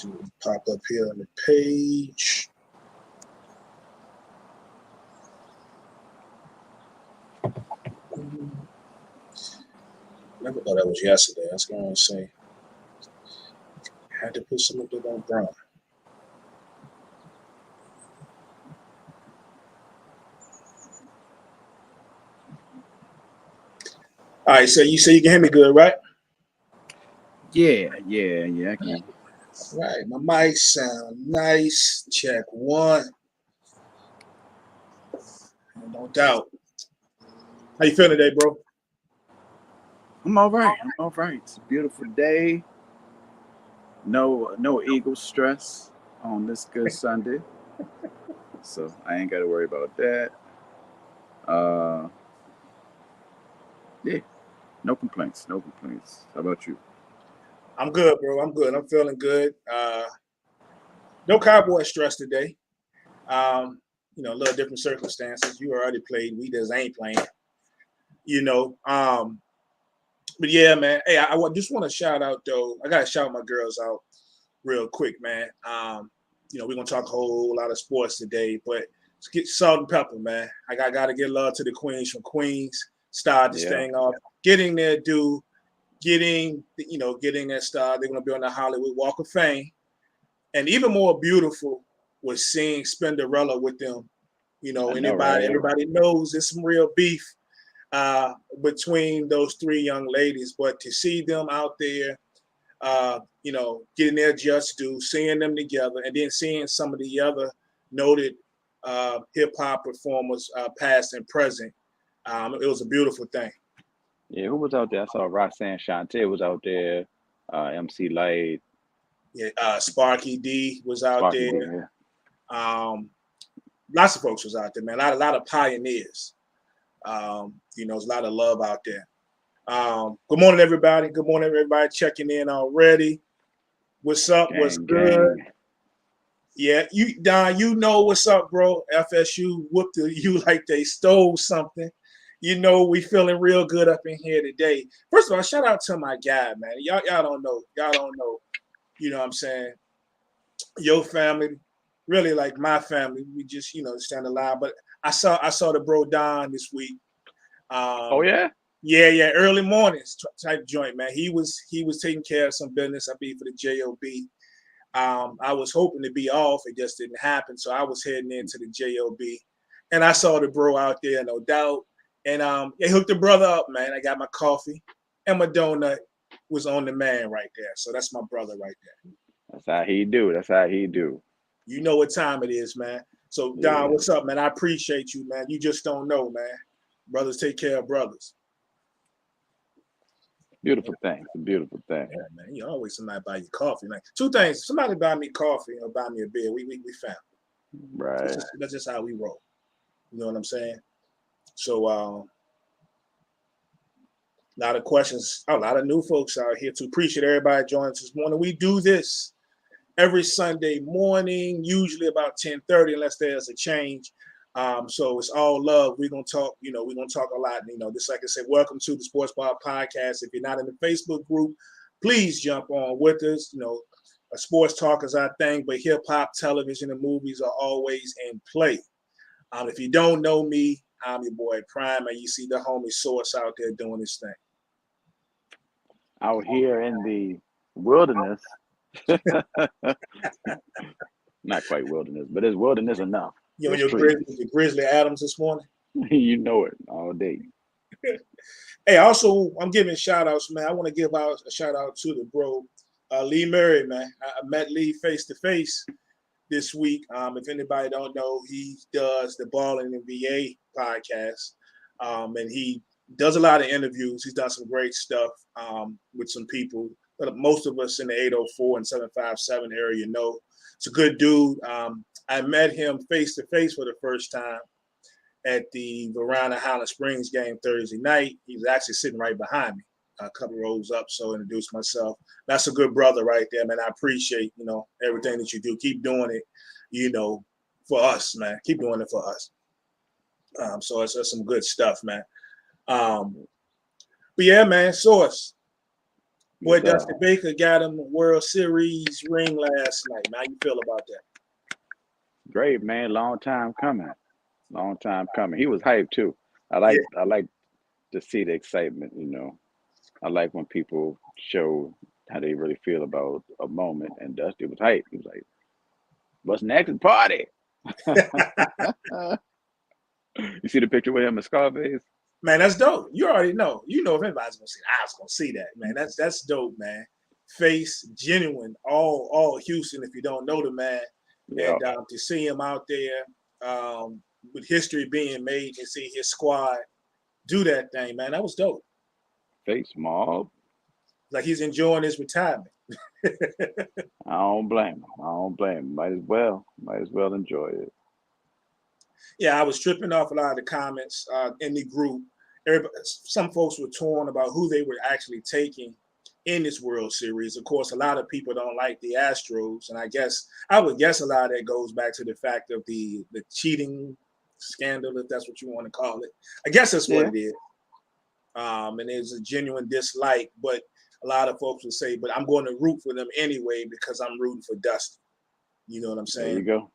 to pop up here on the page. Never thought that was yesterday. I was going to say, had to put some of it on Brown. All right, so you say you can hear me good, right? Yeah, I can. All right, my mic sound nice. Check one. No doubt. How you feeling today, bro? I'm all right. It's a beautiful day. No Eagle stress on this good Sunday. So I ain't gotta worry about that. Yeah, no complaints. How about you? I'm good, bro. I'm good. I'm feeling good. No Cowboy stress today. A little different circumstances. You already played. We just ain't playing. But yeah, man. Hey, I just want to shout out though. I gotta shout my girls out real quick, man. We're gonna talk a whole lot of sports today, but let's get salt and pepper, man. I gotta give love to the queens from Queens. Start this thing off, getting their due, getting their star. They're gonna be on the Hollywood Walk of Fame, and even more beautiful was seeing Spinderella with them. Everybody knows there's some real beef between those three young ladies, but to see them out there, getting their just due, seeing them together, and then seeing some of the other noted hip hop performers, past and present, it was a beautiful thing. Yeah, who was out there? I saw Roxanne Shante was out there. MC Light. Yeah, Sparky D was out there. Lots of folks was out there, man. A lot of pioneers. There's a lot of love out there. Good morning, everybody. Good morning, everybody checking in already. What's up? What's good? Yeah, Don, you know what's up, bro. FSU whooped you like they stole something. We feeling real good up in here today. First of all, shout out to my guy, man. Y'all don't know. You know what I'm saying? Your family, really like my family. We just, stand alive. But I saw the bro Don this week. Oh yeah? Yeah, early mornings type joint, man. He was taking care of some business, I believe, for the JOB. I was hoping to be off. It just didn't happen. So I was heading into the JOB. And I saw the bro out there, no doubt. And they hooked the brother up, man. I got my coffee and my donut was on the man right there. So that's my brother right there. That's how he do. You know what time it is, man. So, Don, what's up, man? I appreciate you, man. You just don't know, man. Brothers take care of brothers. Beautiful thing. It's a beautiful thing. Yeah, man. Always somebody buy you coffee. Like two things. Somebody buy me coffee or buy me a beer. We found. Right. That's just how we roll. You know what I'm saying? So a lot of questions, a lot of new folks out here to appreciate everybody joining us this morning. We do this every Sunday morning, usually about 10:30, unless there's a change. So it's all love. We're gonna talk, we're gonna talk a lot. Just like I said, welcome to the Sports Bar Podcast. If you're not in the Facebook group, please jump on with us. A sports talk is our thing, but hip hop, television, and movies are always in play. If you don't know me, I'm your boy Prime, and you see the homie Source out there doing his thing. Out here in the wilderness. Not quite wilderness, but it's wilderness enough. Your Grizzly Adams this morning? You know it all day. Hey, also, I'm giving shout outs, man. I want to give out a shout out to the bro, Lee Murray, man. I met Lee face to face this week. If anybody don't know, he does the Ballin' in VA podcast, and he does a lot of interviews. He's done some great stuff with some people that most of us in the 804 and 757 area know. It's a good dude. I met him face to face for the first time at the Verona Highland Springs game Thursday night. He was actually sitting right behind me, a couple rows up. So I introduced myself. That's a good brother right there, man. I appreciate, everything that you do. Keep doing it, for us, man. Keep doing it for us. So it's some good stuff, man. But yeah, man, Source. Boy, Yes, sir. Dusty Baker got him a World Series ring last night. How you feel about that? Great, man. Long time coming. Long time coming. He was hyped too. Yeah, I like to see the excitement, I like when people show how they really feel about a moment, and Dusty was hyped. He was like, "What's next? Party!" You see the picture with him and Scarface? man, that's dope. You already know. You know if anybody's gonna see it, I was gonna see that, man. That's dope, man. Face genuine, all Houston. If you don't know the man, Yeah, and to see him out there with history being made and see his squad do that thing, man, that was dope. face mob. Like he's enjoying his retirement. I don't blame him. I don't blame him. Might as well enjoy it. Yeah, I was tripping off a lot of the comments in the group. Some folks were torn about who they were actually taking in this World Series. Of course, a lot of people don't like the Astros, and I would guess a lot of that goes back to the fact of the cheating scandal, if that's what you want to call it. I guess that's what Yeah, it is. And there's a genuine dislike, but a lot of folks would say, "But I'm going to root for them anyway because I'm rooting for Dusty." You know what I'm there you saying? go.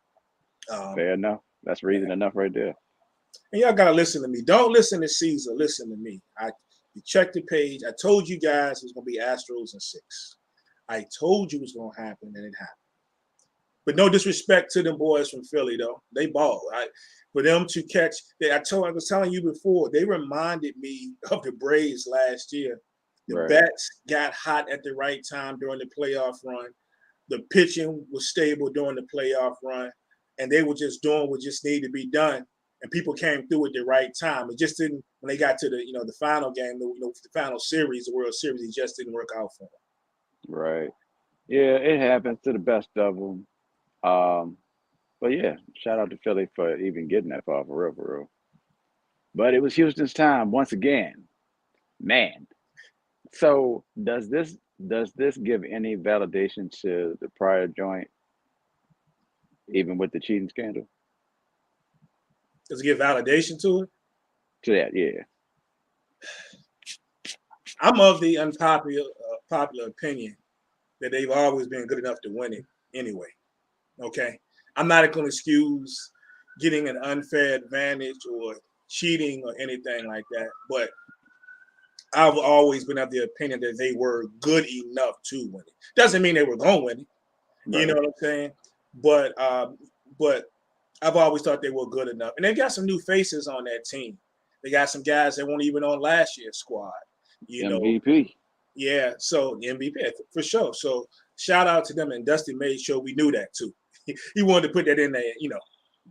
Um, Fair enough. That's reason enough right there. And y'all gotta listen to me. Don't listen to Caesar. Listen to me. You check the page. I told you guys it was gonna be Astros in 6. I told you it was gonna happen, and it happened. But no disrespect to them boys from Philly, though. They ball. For them to catch, I was telling you before, they reminded me of the Braves last year. The Right, bats got hot at the right time during the playoff run. The pitching was stable during the playoff run, and they were just doing what just needed to be done. And people came through at the right time. It just didn't when they got to the final game, the final series, the World Series. It just didn't work out for them. right. Yeah, it happens to the best of them. Um, but yeah, shout out to Philly for even getting that far for real, for real. But it was Houston's time once again, man. So does this give any validation to the prior joint, even with the cheating scandal? Does it give validation to it? To that, yeah, I'm of the unpopular popular opinion that they've always been good enough to win it anyway. Okay, I'm not going to excuse getting an unfair advantage or cheating or anything like that, but I've always been of the opinion that they were good enough to win it. Doesn't mean they were going to win it. You know right. what I'm saying? But I've always thought they were good enough, and they got some new faces on that team. They got some guys that weren't even on last year's squad. You know, MVP. yeah. So the MVP for sure. So shout out to them, and Dusty made sure we knew that too. He wanted to put that in there.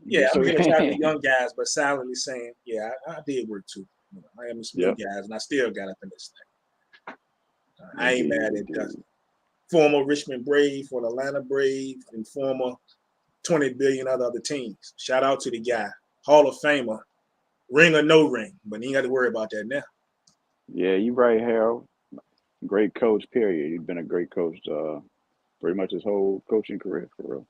Yeah, Just I'm so giving a shout out to the young guys, but silently saying, yeah, I did work too. I am some new yep, guys, and I still got up in this thing. I ain't indeed, mad at Dusty. indeed. Former Richmond Brave, for the Atlanta Brave, and former 20 billion other teams. Shout out to the guy, Hall of Famer, ring or no ring, but you ain't got to worry about that now. Yeah, you right, Harold. Great coach, period. You've been a great coach pretty much his whole coaching career, for real.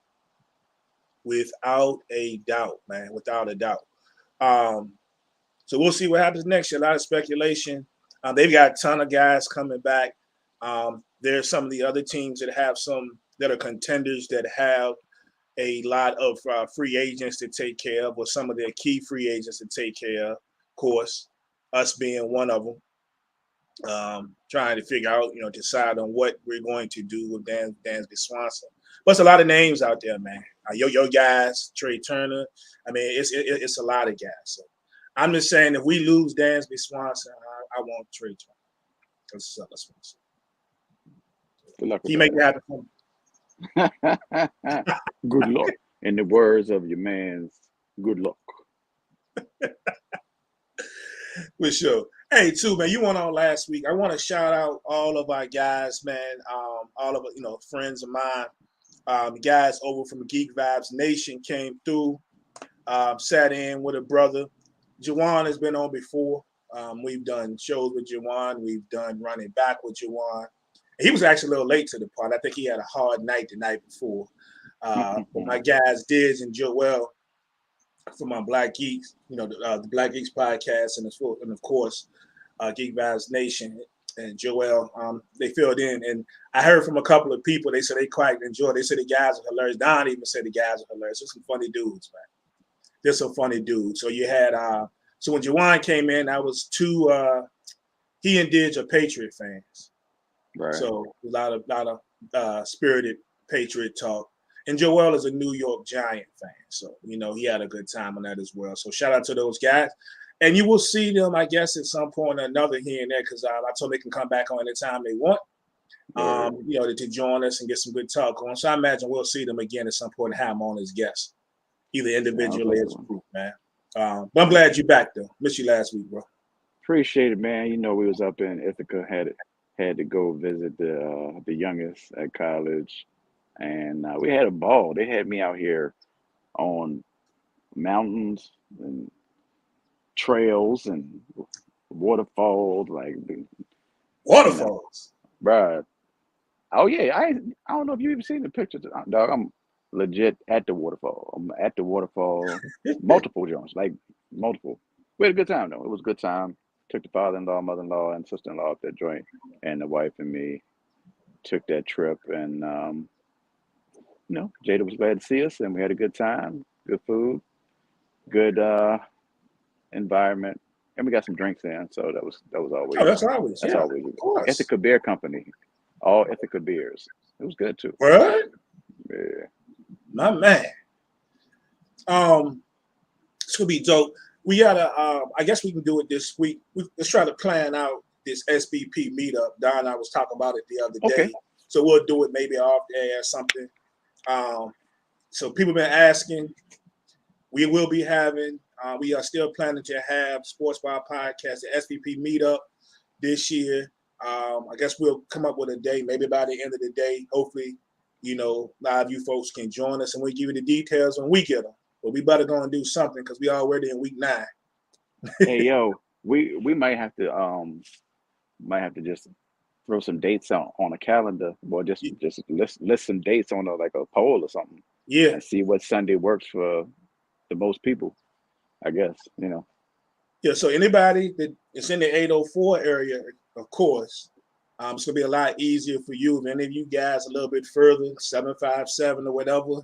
Without a doubt, man, without a doubt. Um, so we'll see what happens next year. A lot of speculation. They've got a ton of guys coming back. There's some of the other teams that have some that are contenders that have a lot of free agents to take care of, or some of their key free agents to take care of. Of course, us being one of them. Trying to figure out, decide on what we're going to do with Dansby Swanson. But it's a lot of names out there, man. Yo guys, Trey Turner. I mean, it's a lot of guys. So I'm just saying, if we lose Dansby Swanson, I want Trey Turner. That's what I'm saying. Good luck with He make it happen for me. that. Good luck. In the words of your man's, good luck. For sure. Hey, too, man, you went on last week. I want to shout out all of our guys, man. All of friends of mine. The guys over from Geek Vibes Nation came through, sat in with a brother. Jawan has been on before. We've done shows with Jawan. We've done running back with Jawan. He was actually a little late to the part. I think he had a hard night the night before. But my guys, Diz and Joel from my Black Geeks, the Black Geeks podcast, and of course, Geek Vibes Nation. and Joel. They filled in, and I heard from a couple of people. They said they quite enjoyed. They said the guys are hilarious. Don even said the guys are hilarious. They're some funny dudes, man. They're some funny dudes. So you had so when Jawan came in, that was two. He and Didge are Patriot fans. Right. So a lot of spirited Patriot talk. And Joel is a New York Giant fan. So, he had a good time on that as well. So shout out to those guys. And you will see them, I guess, at some point or another here and there, because I told them they can come back on anytime they want, to join us and get some good talk on. So I imagine we'll see them again at some point and have them on as guests, either individually or as a group, man. But I'm glad you're back, though. Missed you last week, bro. Appreciate it, man. We was up in Ithaca, had to go visit the youngest at college, and we had a ball. They had me out here on mountains and trails and waterfalls, Waterfalls, bruh. Oh yeah, I don't know if you even seen the pictures, dog. I'm legit at the waterfall. I'm at the waterfall, multiple joints, multiple. We had a good time though. It was a good time. Took the father-in-law, mother-in-law, and sister-in-law up that joint, and the wife and me took that trip. And Jada was glad to see us, and we had a good time. Good food, good environment, and we got some drinks in. So that was always. Oh, that's always. Of course. Ithaca Beer Company, all Ithaca beers. It was good too. What? Yeah. My man. It's gonna be dope. We gotta. I guess we can do it this week. Let's try to plan out this SBP meetup. Don and I was talking about it the other day, so we'll do it maybe off air or something. So people been asking. We will be having. We are still planning to have Sports Bar Podcast, the SBP meetup this year. I guess we'll come up with a day, maybe by the end of the day. Hopefully, a lot of you folks can join us, and we'll give you the details when we get them. But we better go and do something because we already in week 9. Hey yo, we might have to just throw some dates on a calendar, or just list some dates on a poll or something. Yeah, and see what Sunday works for the most people. I guess Yeah, so anybody that is in the 804 area, of course, it's gonna be a lot easier for you. If any of you guys a little bit further, 757 or whatever,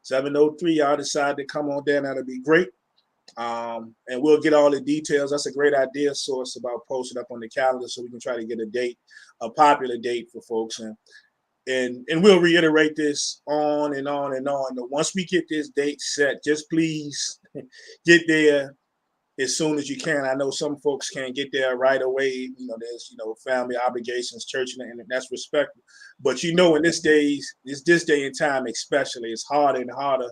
703, y'all decide to come on down, that'll be great. And we'll get all the details. That's a great idea, Source, about posting up on the calendar so we can try to get a popular date for folks. And we'll reiterate this on and on and on. But once we get this date set, just please get there as soon as you can. I know some folks can't get there right away. There's family obligations, church, and that's respectful. But in this day and time especially, it's harder and harder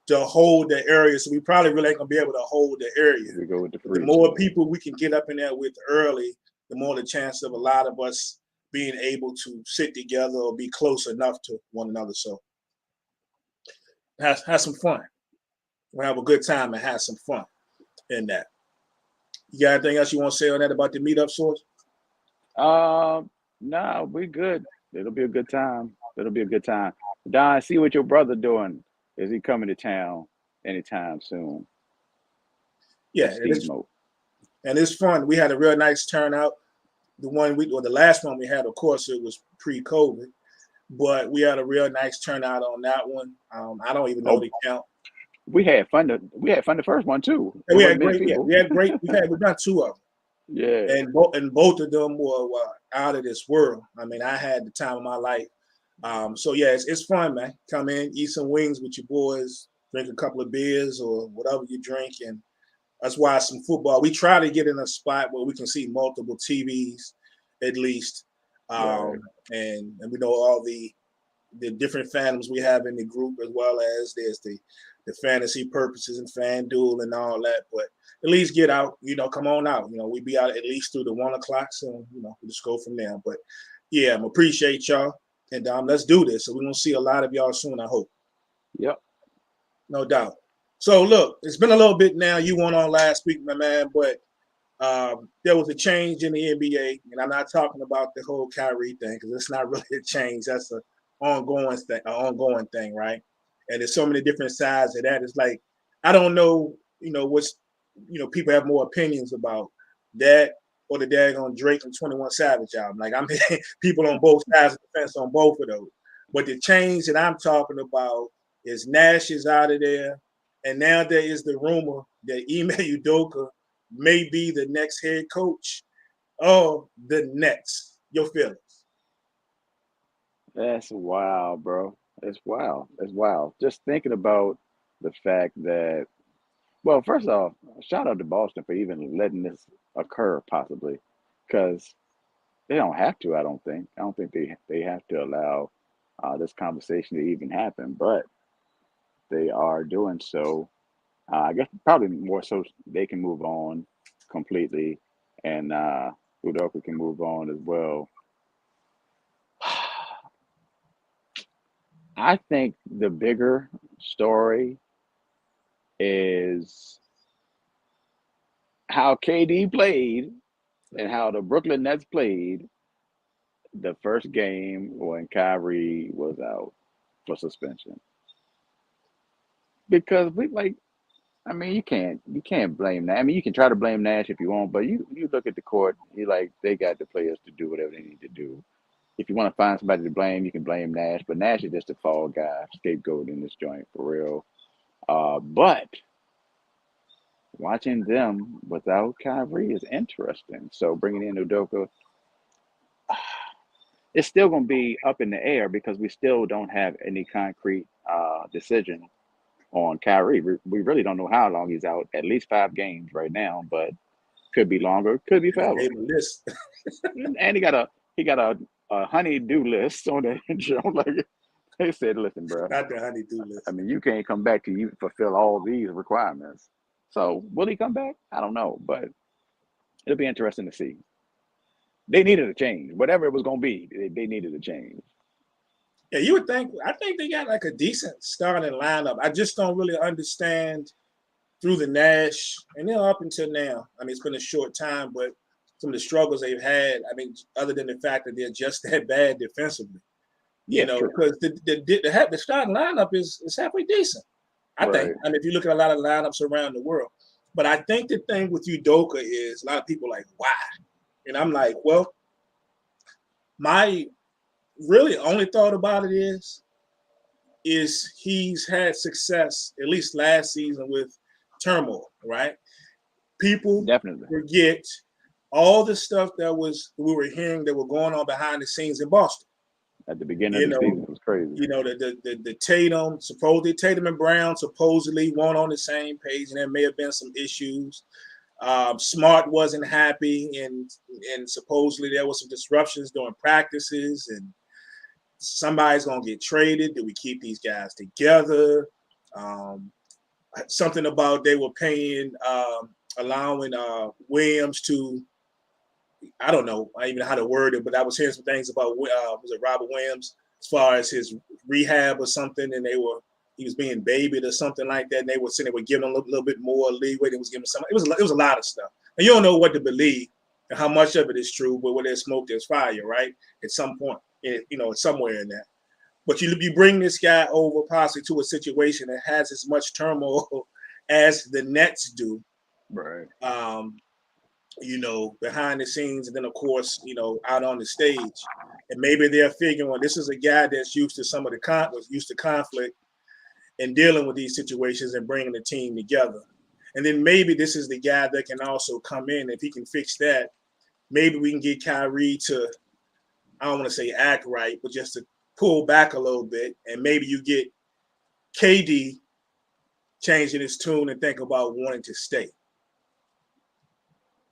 to hold the area. So we probably really ain't gonna be able to hold the area. We go with the more people we can get up in there with early, the more the chance of a lot of us being able to sit together or be close enough to one another. So have some fun. We'll have a good time and have some fun in that. You got anything else you want to say on that about the meetup, Source? No, we good. It'll be a good time. Don, see what your brother doing. Is he coming to town anytime soon? Yeah, and it's fun. We had a real nice turnout. The last one we had, of course, it was pre-COVID, but we had a real nice turnout on that one. I don't even know the count. We had fun. We had fun the first one too. And we had great. Yeah, we had great. We've done 2 of them. Yeah, and both of them were out of this world. I mean, I had the time of my life. So yeah, it's fun, man. Come in, eat some wings with your boys, drink a couple of beers or whatever you drink, and let's watch some football. We try to get in a spot where we can see multiple TVs, at least, and we know all the different fandoms we have in the group, as well as there's the fantasy purposes and FanDuel and all that. But at least get out, come on out. We be out at least through the 1 o'clock, so we just go from there. But yeah, I appreciate y'all, and let's do this. So we're gonna see a lot of y'all soon, I hope. Yep, no doubt. So look, it's been a little bit now. You went on last week, my man, but there was a change in the NBA, and I'm not talking about the whole Kyrie thing because it's not really a change. That's an ongoing thing, right? And there's so many different sides of that. It's like I don't know, what's people have more opinions about that or the daggone Drake and 21 Savage album. Like I'm hitting people on both sides of the fence on both of those. But the change that I'm talking about is Nash is out of there, and now there is the rumor that Ime Udoka may be the next head coach of the Nets. Your feelings? That's wild, bro. It's wild. It's wild. Just thinking about the fact that, well, first off, shout out to Boston for even letting this occur, possibly, because they don't have to. I don't think. I don't think they have to allow this conversation to even happen, but they are doing so. I guess probably more so they can move on completely, and Udoka can move on as well. I think the bigger story is how KD played and how the Brooklyn Nets played the first game when Kyrie was out for suspension. Because I mean, you can't blame that. I mean, you can try to blame Nash if you want, but you look at the court, you like they got the players to do whatever they need to do. If you want to find somebody to blame, you can blame Nash, but Nash is just a fall guy, scapegoat in this joint for real. But watching them without Kyrie is interesting. So bringing in Udoka, it's still going to be up in the air because we still don't have any concrete decision on Kyrie. We really don't know how long he's out. At least 5 games right now, but could be longer, could be forever. Gave him a list. And he got a honey-do list on that show. Like they said, listen, bro. Not the honey-do list. I mean, you can't come back till you fulfill all these requirements. So will he come back? I don't know, but it'll be interesting to see. They needed a change. Whatever it was going to be, they needed a change. Yeah, you would think. I think they got like a decent starting lineup. I just don't really understand through the Nash and up until now. I mean, it's been a short time, but some of the struggles they've had. I mean, other than the fact that they're just that bad defensively, because the starting lineup is halfway decent. I think. I mean, if you look at a lot of lineups around the world, but I think the thing with Udoka is a lot of people are like, why? And I'm like, well, my really only thought about it is he's had success, at least last season, with turmoil, right? People Definitely forget all the stuff that we were hearing that were going on behind the scenes in Boston. At the beginning of the season, it was crazy. The Tatum and Brown supposedly weren't on the same page, and there may have been some issues. Smart wasn't happy, and supposedly there was some disruptions during practices, and somebody's gonna get traded. Do we keep these guys together? Something about they were allowing Williams to, I don't know even how to word it, but I was hearing some things about was it Robert Williams as far as his rehab or something, and he was being babied or something like that, and they were saying they were giving him a little bit more leeway. They was giving some. It was a lot of stuff, and you don't know what to believe and how much of it is true. But where there's smoke, there's fire, right? At some point, somewhere in that. But you bring this guy over possibly to a situation that has as much turmoil as the Nets do, right? Behind the scenes, and then of course, out on the stage, and maybe they're figuring, well, this is a guy that's used to some of the used to conflict and dealing with these situations and bringing the team together. And then maybe this is the guy that can also come in. If he can fix that, maybe we can get Kyrie to, I don't want to say act right, but just to pull back a little bit. And maybe you get KD changing his tune and think about wanting to stay.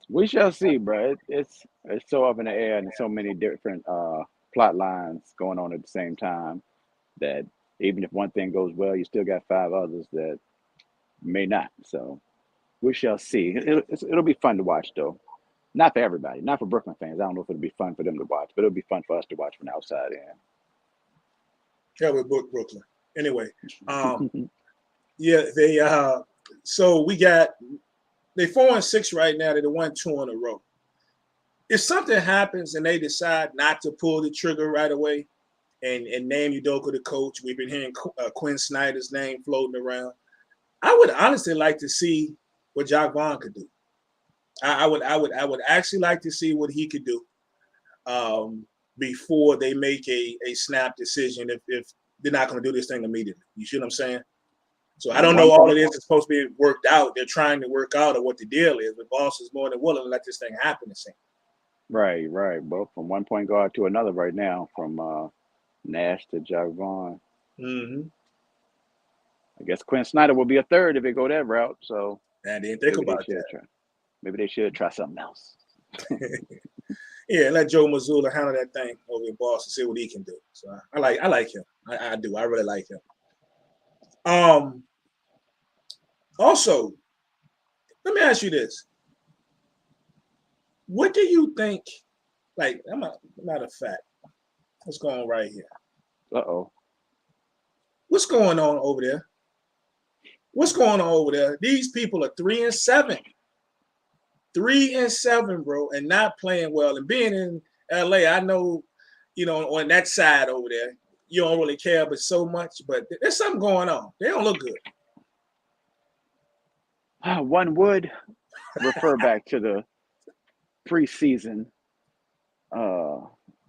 We shall see, bro. It's so up in the air and so many different plot lines going on at the same time that even if one thing goes well, you still got 5 others that may not. So we shall see. It'll be fun to watch, though. Not for everybody, not for Brooklyn fans. I don't know if it'll be fun for them to watch, but it'll be fun for us to watch from the outside in. Yeah, we're Brooklyn. Anyway, yeah, so we got, they 4-6 right now. They won 2 in a row. If something happens and they decide not to pull the trigger right away and name Udoka the coach, we've been hearing Quinn Snyder's name floating around. I would honestly like to see what Jacque Vaughn could do. I would actually like to see what he could do before they make a snap decision if they're not going to do this thing immediately. You see what I'm saying? So I don't know all of this is supposed to be worked out. They're trying to work out or what the deal is. But boss is more than willing to let this thing happen. It seems. Right, right. Well, from one point guard to another right now, from Nash to Javon. Mm-hmm. I guess Quinn Snyder will be a third if they go that route. So I didn't think maybe they about should try. Maybe they should try something else. that. Yeah, let Joe Mazzulla handle that thing over in Boston, see what he can do. So I like him. I do. I really like him. Also, let me ask you this. What do you think? Like, matter of fact, what's going on right here? Uh-oh. What's going on over there? What's going on over there? These people are 3-7. 3-7, bro, and not playing well. And being in LA, I know, on that side over there, you don't really care but so much, but there's something going on. They don't look good. One would refer back to the preseason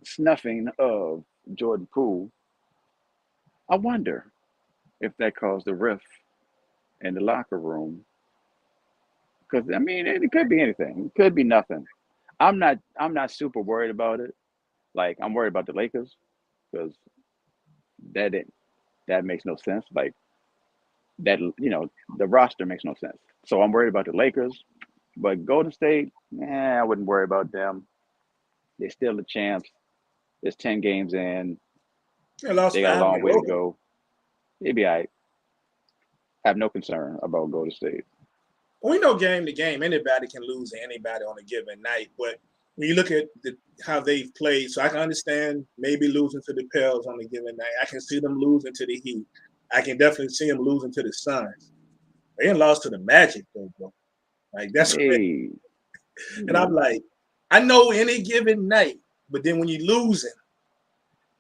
snuffing of Jordan Poole. I wonder if that caused a rift in the locker room. Because I mean, it could be anything. It could be nothing. I'm not super worried about it. Like I'm worried about the Lakers because that it, that makes no sense. Like that, the roster makes no sense. So I'm worried about the Lakers. But Golden State, I wouldn't worry about them. They're still the champs. There's 10 games in. They lost They got a 5 in long a way to row. go. They'd be all right. Have no concern about Golden State. We know game to game, anybody can lose to anybody on a given night. But when you look at how they've played, so I can understand maybe losing to the Pels on a given night. I can see them losing to the Heat. I can definitely see them losing to the Suns. They ain't lost to the Magic, though, bro. Like, that's crazy. Hey, And I'm like, I know any given night, but then when you're losing,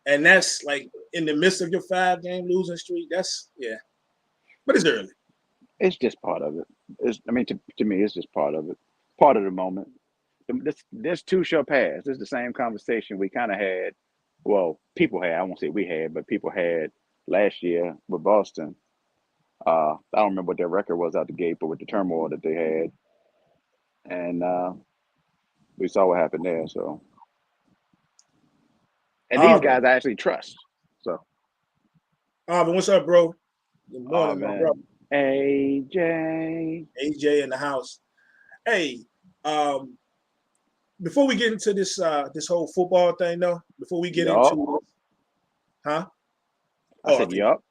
and that's like in the midst of your 5-game losing streak, that's, yeah. But it's early. it's just part of it. To me, it's just part of it. Part of the moment. This too shall pass. This is the same conversation we kind of had. Well, people had. I won't say we had, but people had last year with Boston. I don't remember what their record was out the gate, but with the turmoil that they had, and we saw what happened there. So, and these Auburn. guys I actually trust. So, Auburn, what's up, bro? Good oh morning, my brother. man, AJ. AJ in the house. Hey, um, before we get into this whole football thing, though, before we get Yup. into huh? I Oh, said yup.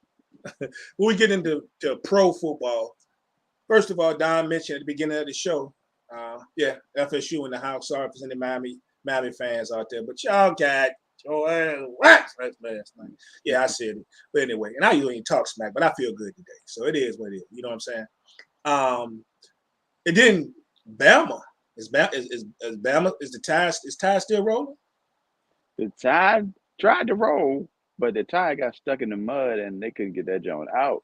before we get into pro football, first of all, Don mentioned at the beginning of the show, yeah, FSU in the house. Sorry if there's any Miami fans out there, but y'all got what last night. Yeah, I said it. But anyway, and I usually ain't talk smack, but I feel good today. So it is what it is. You know what I'm saying? It didn't Bama. Is Bama is the tie still rolling? The Tide tried to roll, but the Tide got stuck in the mud and they couldn't get that joint out.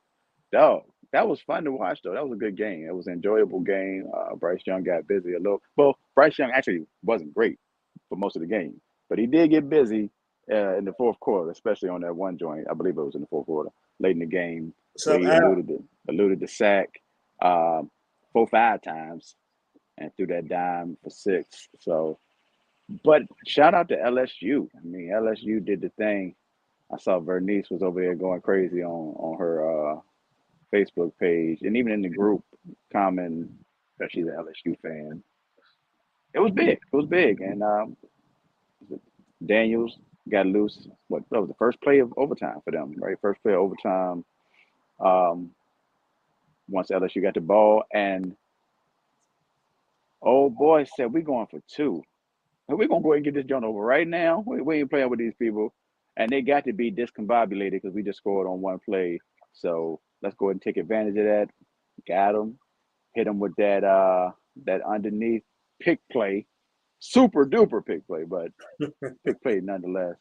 Dog, that was fun to watch though. That was a good game. It was an enjoyable game. Bryce Young got busy a little. Well, Bryce Young actually wasn't great for most of the game, but he did get busy in the fourth quarter, especially on that one joint. I believe it was in the fourth quarter, late in the game, What's where up, he Al? alluded to sack 4 5 times and threw that dime for 6. So, but shout out to LSU. I mean, LSU did the thing. I saw Vernice was over there going crazy on her Facebook page and even in the group commenting that she's an LSU fan. It was big. It was big. And Daniels got loose. What that was the first play of overtime for them, right? First play of overtime. Um, once LSU got the ball, and old boy said, "We going for 2. We're gonna go ahead and get this joint over right now. We ain't playing with these people." And they got to be discombobulated because we just scored on one play. So let's go ahead and take advantage of that. Got them. Hit them with that underneath pick play. Super duper pick play, but pick play nonetheless.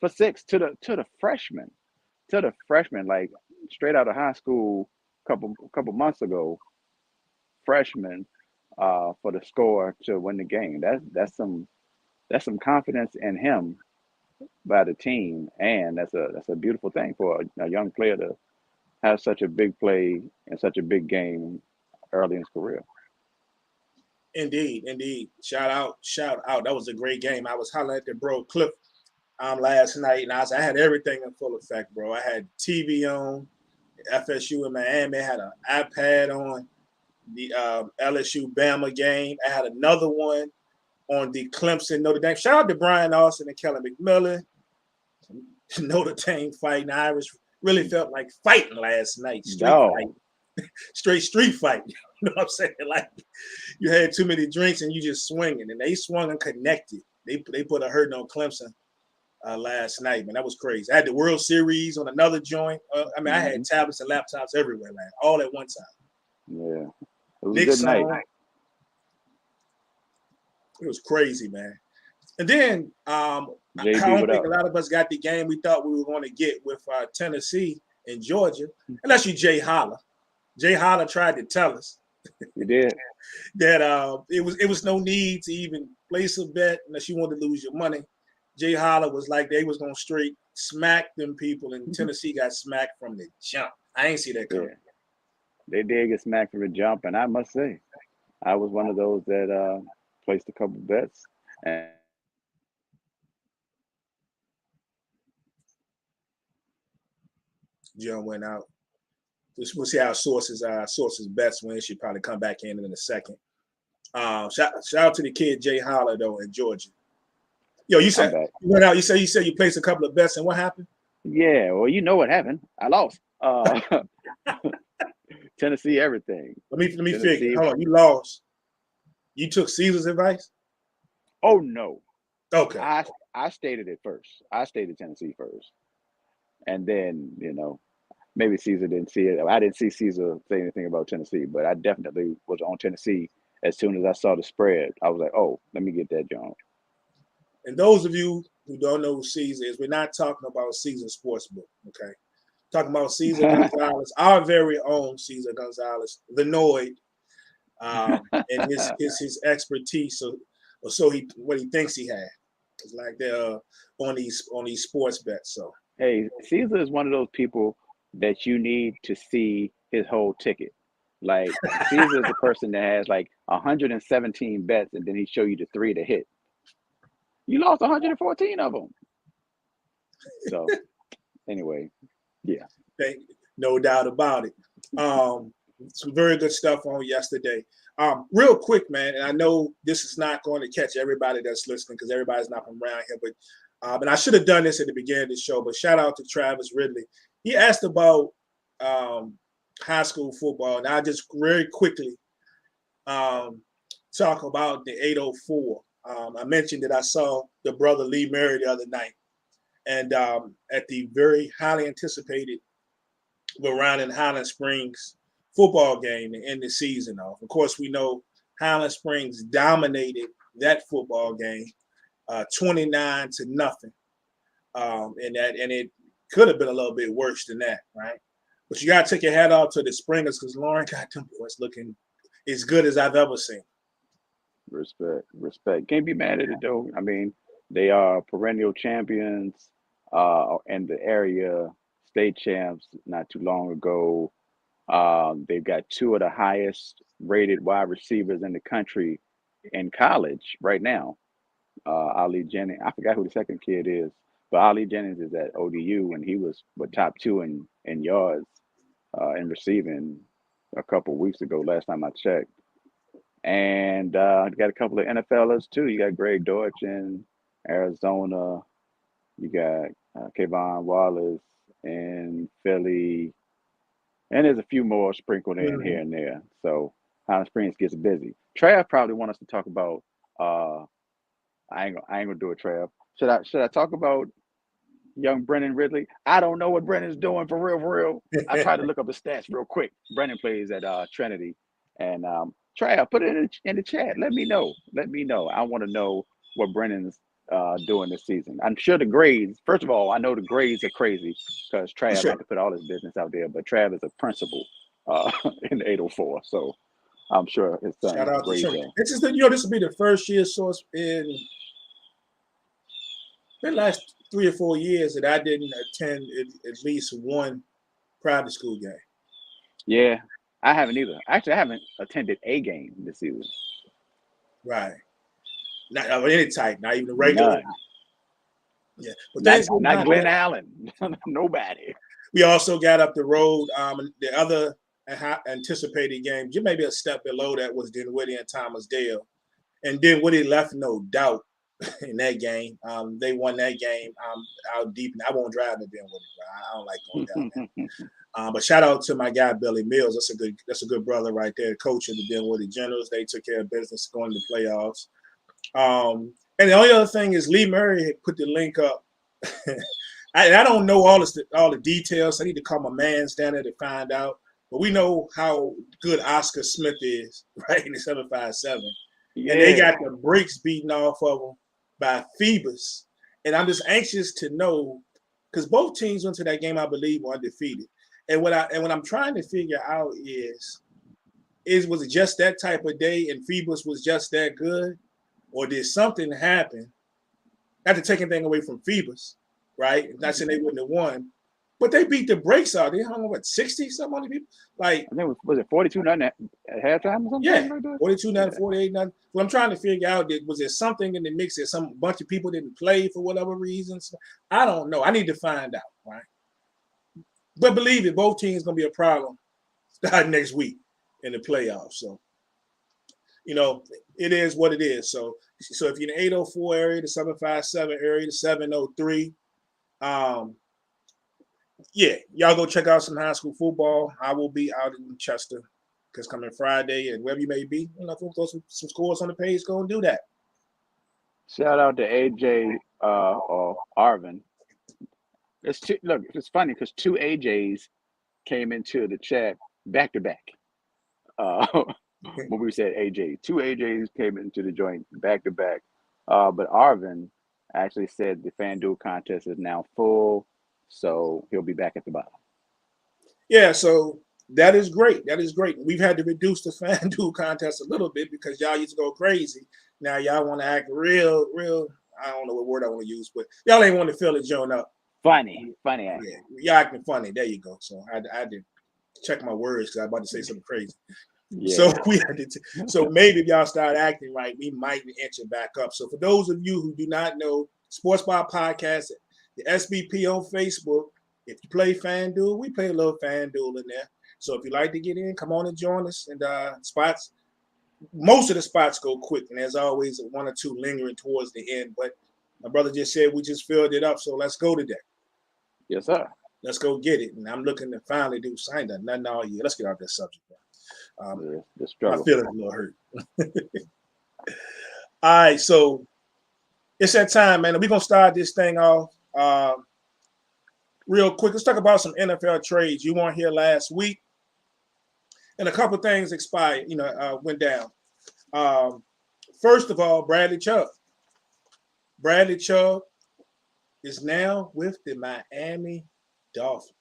For 6 to the freshman. To the freshman, like straight out of high school couple months ago, freshman. for the score to win the game. That's some confidence in him by the team, and that's a beautiful thing for a young player to have such a big play and such a big game early in his career. Indeed, indeed. Shout out, shout out. That was a great game. I was hollering at the bro Cliff last night, and I had everything in full effect, bro. I had TV on, FSU in Miami. I had an iPad on the LSU Bama game. I had another one on the Clemson Notre Dame. Shout out to Brian Austin and Kelly McMillan. Notre Dame fighting Irish really felt like fighting last night. Street fight, straight street fight. You know what I'm saying? Like you had too many drinks and you just swinging, and they swung and connected. They put a hurting on Clemson last night, man. That was crazy. I had the World Series on another joint. I had tablets and laptops everywhere, man, all at one time. Yeah, it was a good night. It was crazy, man. And then I don't think a lot of us got the game we thought we were going to get with Tennessee and Georgia, unless you Jay Holler. Jay Holler tried to tell us He did. that it was no need to even place a bet unless you wanted to lose your money. Jay Holler was like they was going to straight smack them people, and Tennessee got smacked from the jump. I ain't see that coming. Yeah. They did get smacked from the jump, and I must say, I was one of those that placed a couple bets. And John went out. We'll see how sources bets when. She'll probably come back in a second. Shout out to the kid Jay Holler though in Georgia. Yo, you said you went out. You said you placed a couple of bets, and what happened? Yeah, well, you know what happened. I lost. Tennessee, everything. Let me figure. Hold on, you lost. You took Caesar's advice? Oh no. Okay. I stated it first. I stated Tennessee first, and then maybe Caesar didn't see it. I didn't see Caesar say anything about Tennessee, but I definitely was on Tennessee as soon as I saw the spread. I was like, oh, let me get that, John. And those of you who don't know who Caesar is, we're not talking about Caesar Sportsbook, okay? Talking about Caesar Gonzalez, our very own Caesar Gonzalez, the Noid, and his expertise, what he thinks he had. It's like they're on these sports bets. So hey, Caesar is one of those people that you need to see his whole ticket. Like Caesar is the person that has like 117 bets, and then he show you the 3 to hit. You lost 114 of them. So anyway, yeah. No doubt about it. Some very good stuff on yesterday. Real quick, man, and I know this is not going to catch everybody that's listening because everybody's not from around here, but and I should have done this at the beginning of the show, but shout out to Travis Ridley. He asked about high school football, and I just very quickly talk about the 804. I mentioned that I saw the brother Lee Murray the other night, and at the very highly anticipated Varine and Highland Springs football game to end the season off. Of course, we know Highland Springs dominated that football game, 29-0, and it could have been a little bit worse than that, right? But you got to take your hat off to the Springers because Lauren got them boys looking as good as I've ever seen. Respect. Can't be mad at it though. I mean, they are perennial champions in the area, state champs not too long ago. They've got 2 of the highest rated wide receivers in the country in college right now. Ali Jennings, I forgot who the second kid is, but Ali Jennings is at ODU, and he was top 2 in yards in receiving a couple weeks ago, last time I checked. And you got a couple of NFLers too. You got Greg Dortch in Arizona. You got Kayvon Wallace in Philly. And there's a few more sprinkled in here and there. So Highland Springs gets busy. Trav probably want us to talk about I ain't gonna do it, Trav. Should I talk about young Brennan Ridley? I don't know what Brennan's doing for real. I tried to look up the stats real quick. Brennan plays at Trinity. And Trav, put it in the chat. Let me know. I want to know what Brennan's doing this season. I'm sure the grades, first of all, I know the grades are crazy because Trav had to put all his business out there, but Trav is a principal in the 804. So I'm sure his son Shout is out to great Trim. though. It's just that, you know, this will be the first year source in the last 3 or 4 years that I didn't attend at least one private school game. Yeah, I haven't either. Actually, I haven't attended a game this season. Right. Not of any type, not even a regular. None. Yeah. But Not things getting not hot. Glen Allen. Nobody. We also got up the road. The other anticipated game, just maybe a step below that, was Dinwiddie and Thomas Dale. And Dinwiddie left no doubt in that game. They won that game out deep. I won't drive to Dinwiddie, bro. I don't like going down there. But shout out to my guy Billy Mills. That's a good brother right there, coach of the Dinwiddie Generals. They took care of business going to the playoffs. And the only other thing is Lee Murray had put the link up. I don't know all the details. I need to call my mans down there to find out. But we know how good Oscar Smith is, right, in the 757. Yeah. And they got the brakes beaten off of them by Phoebus. And I'm just anxious to know, because both teams went to that game, I believe, were undefeated. And what I'm trying to figure out is was it just that type of day and Phoebus was just that good? Or did something happen? Not to take anything away from Phoebus, right? Not saying they wouldn't have won, but they beat the brakes out. They hung over 60 some on the people. Like, I think was it 42-0 at halftime or something? Yeah, like that? 42-0, 48-0. What I'm trying to figure out was there something in the mix that some bunch of people didn't play for whatever reasons? I don't know. I need to find out, right? But believe it, both teams gonna be a problem starting next week in the playoffs. So, you know, it is what it is. So if you're in the 804 area, the 757 area, the 703, yeah, y'all go check out some high school football. I will be out in Chester because coming Friday and wherever you may be, you know, if we throw some scores on the page, go and do that. Shout out to AJ or Arvin. Look, it's funny because two AJs came into the chat back to back. When we said AJ, two AJs came into the joint back to back. But Arvin actually said the FanDuel contest is now full, so he'll be back at the bottom. Yeah, so that is great. That is great. We've had to reduce the FanDuel contest a little bit because y'all used to go crazy. Now y'all want to act real. I don't know what word I want to use, but y'all ain't want to fill it joint up. Funny. Yeah, y'all acting funny. There you go. So I had to check my words because I was about to say something crazy. Yeah. So we had to. So maybe if y'all start acting right, we might inch it back up. So for those of you who do not know, Sports Bar Podcast, the SBP on Facebook. If you play FanDuel, we play a little FanDuel in there. So if you like to get in, come on and join us. And spots, most of the spots go quick, and there's always one or two lingering towards the end. But my brother just said we just filled it up, so let's go today. Yes, sir. Let's go get it. And I'm looking to finally do sign up. Nothing all year. Let's get off this subject. The struggle. My feelings a little hurt. All right, so it's that time, man. We're gonna start this thing off real quick. Let's talk about some NFL trades. You weren't here last week, and a couple things expired. Went down. First of all, Bradley Chubb. Bradley Chubb is now with the Miami Dolphins.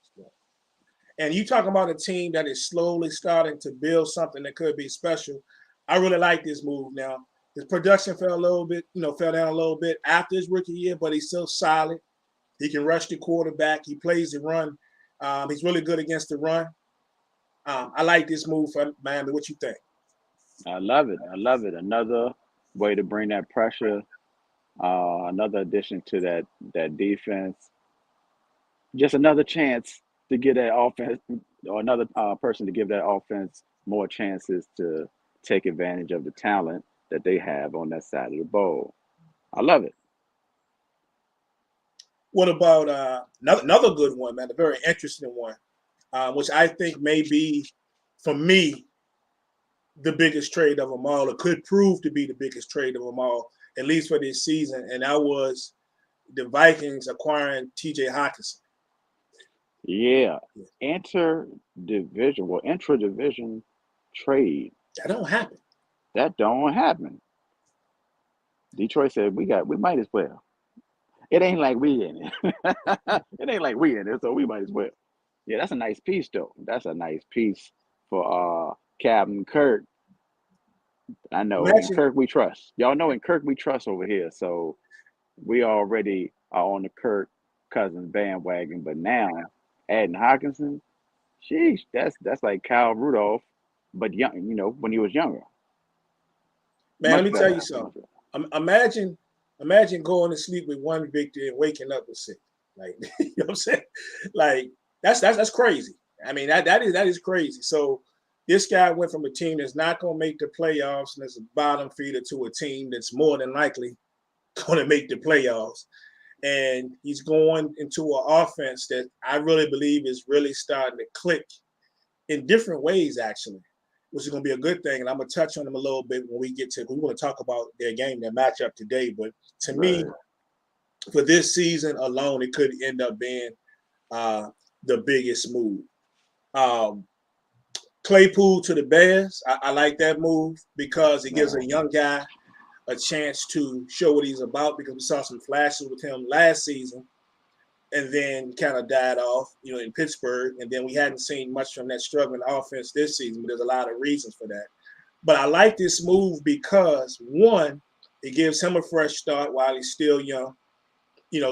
And you talking about a team that is slowly starting to build something that could be special. I really like this move now. His production fell down a little bit after his rookie year, but he's still solid. He can rush the quarterback. He plays the run. He's really good against the run. I like this move for Miami. What you think? I love it. Another way to bring that pressure. Another addition to that defense. Just another chance to get that offense, or another person to give that offense more chances to take advantage of the talent that they have on that side of the ball. I love it. What about another good one, man? A very interesting one, which I think may be, for me, the biggest trade of them all. It could prove to be the biggest trade of them all, at least for this season. And that was the Vikings acquiring T.J. Hawkinson. Yeah. Intra-division trade. That don't happen. Detroit said, we might as well. It ain't like we in it. So we might as well. Yeah, that's a nice piece, though. That's a nice piece for Captain Kirk I know in Imagine, Kirk we trust. Y'all know in Kirk we trust over here. So we already are on the Kirk Cousins bandwagon. But now adding Hawkinson, sheesh, that's like Kyle Rudolph, but young. You know when he was younger. man. Let Much me tell better. you something. Much better. Imagine going to sleep with one victory and waking up with six. Like you know what I'm saying? Like that's crazy. I mean that is crazy. So this guy went from a team that's not going to make the playoffs and that's a bottom feeder to a team that's more than likely going to make the playoffs. And he's going into an offense that I really believe is really starting to click in different ways, actually, which is going to be a good thing. And I'm going to touch on them a little bit when we get to, we want to talk about their game, their matchup today. But to me, Right. for this season alone, it could end up being uh, the biggest move. Um, Claypool to the Bears, I like that move because it gives Right. a young guy a chance to show what he's about because we saw some flashes with him last season and then kind of died off, in Pittsburgh. And then we hadn't seen much from that struggling offense this season, but there's a lot of reasons for that. But I like this move because, one, it gives him a fresh start while he's still young,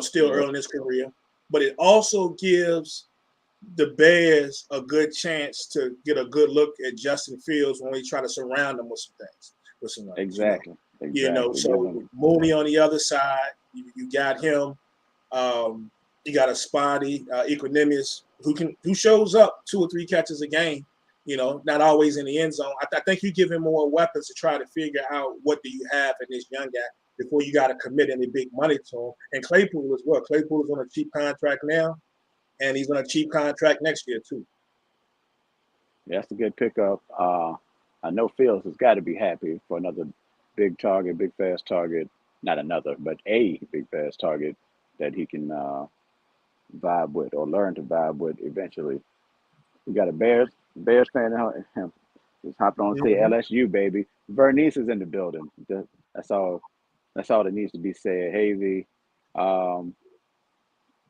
still Yep. early in his career. But it also gives the Bears a good chance to get a good look at Justin Fields when we try to surround him with some things, with some runners. Exactly. Exactly. Give So them. Mooney on the other side, you got him. Um, you got a spotty Equanimous who shows up 2 or 3 catches a game. Not always in the end zone. I think you give him more weapons to try to figure out what do you have in this young guy before you got to commit any big money to him. And Claypool as well. Claypool is on a cheap contract now, and he's on a cheap contract next year too. Yeah, that's a good pickup. I know Fields has got to be happy for another big target, big fast target. Not another, but a big fast target that he can vibe with or learn to vibe with eventually. We got a Bears fan in him. Just hopping on to say Mm-hmm. LSU baby. Vernice is in the building. That's all. That's all that needs to be said. Havy. Um,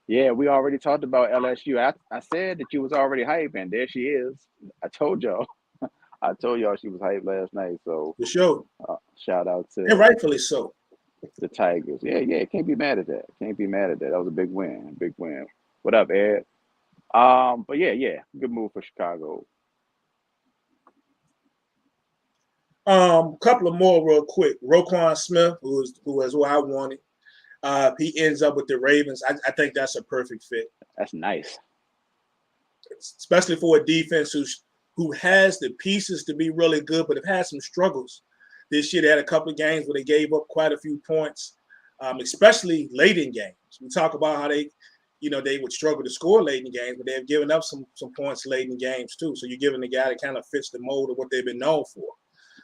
yeah, we already talked about LSU. I said that you was already hype, and there she is. I told y'all. I told y'all she was hype last night. So For sure, shout out and to rightfully so. the Tigers. Yeah, yeah, can't be mad at that. Can't be mad at that. That was a big win. Big win. What up, Ed? But yeah, yeah, good move for Chicago. Couple of more real quick. Roquan Smith, who I wanted. He ends up with the Ravens. I think that's a perfect fit, That's nice. especially for a defense who has the pieces to be really good, but have had some struggles. This year, they had a couple of games where they gave up quite a few points, especially late in games. We talk about how they would struggle to score late in games, but they have given up some points late in games too. So you're giving the guy that kind of fits the mold of what they've been known for.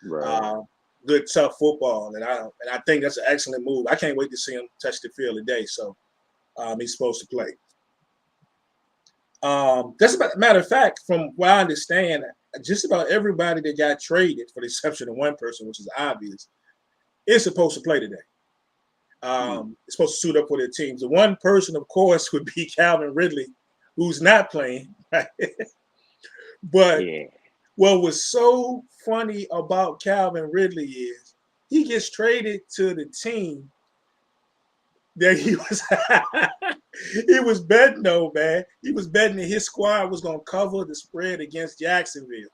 Right. Uh, Good tough football, and I think that's an excellent move. I can't wait to see him touch the field today. So he's supposed to play. That's about matter of fact, from what I understand, just about everybody that got traded, for the exception of one person, which is obvious, is supposed to play today. Hmm. It's supposed to suit up for their teams. The one person, of course, would be Calvin Ridley, who's not playing. Right? But Yeah. what was so funny about Calvin Ridley is he gets traded to the team that he was he was betting on, man. He was betting that his squad was gonna cover the spread against Jacksonville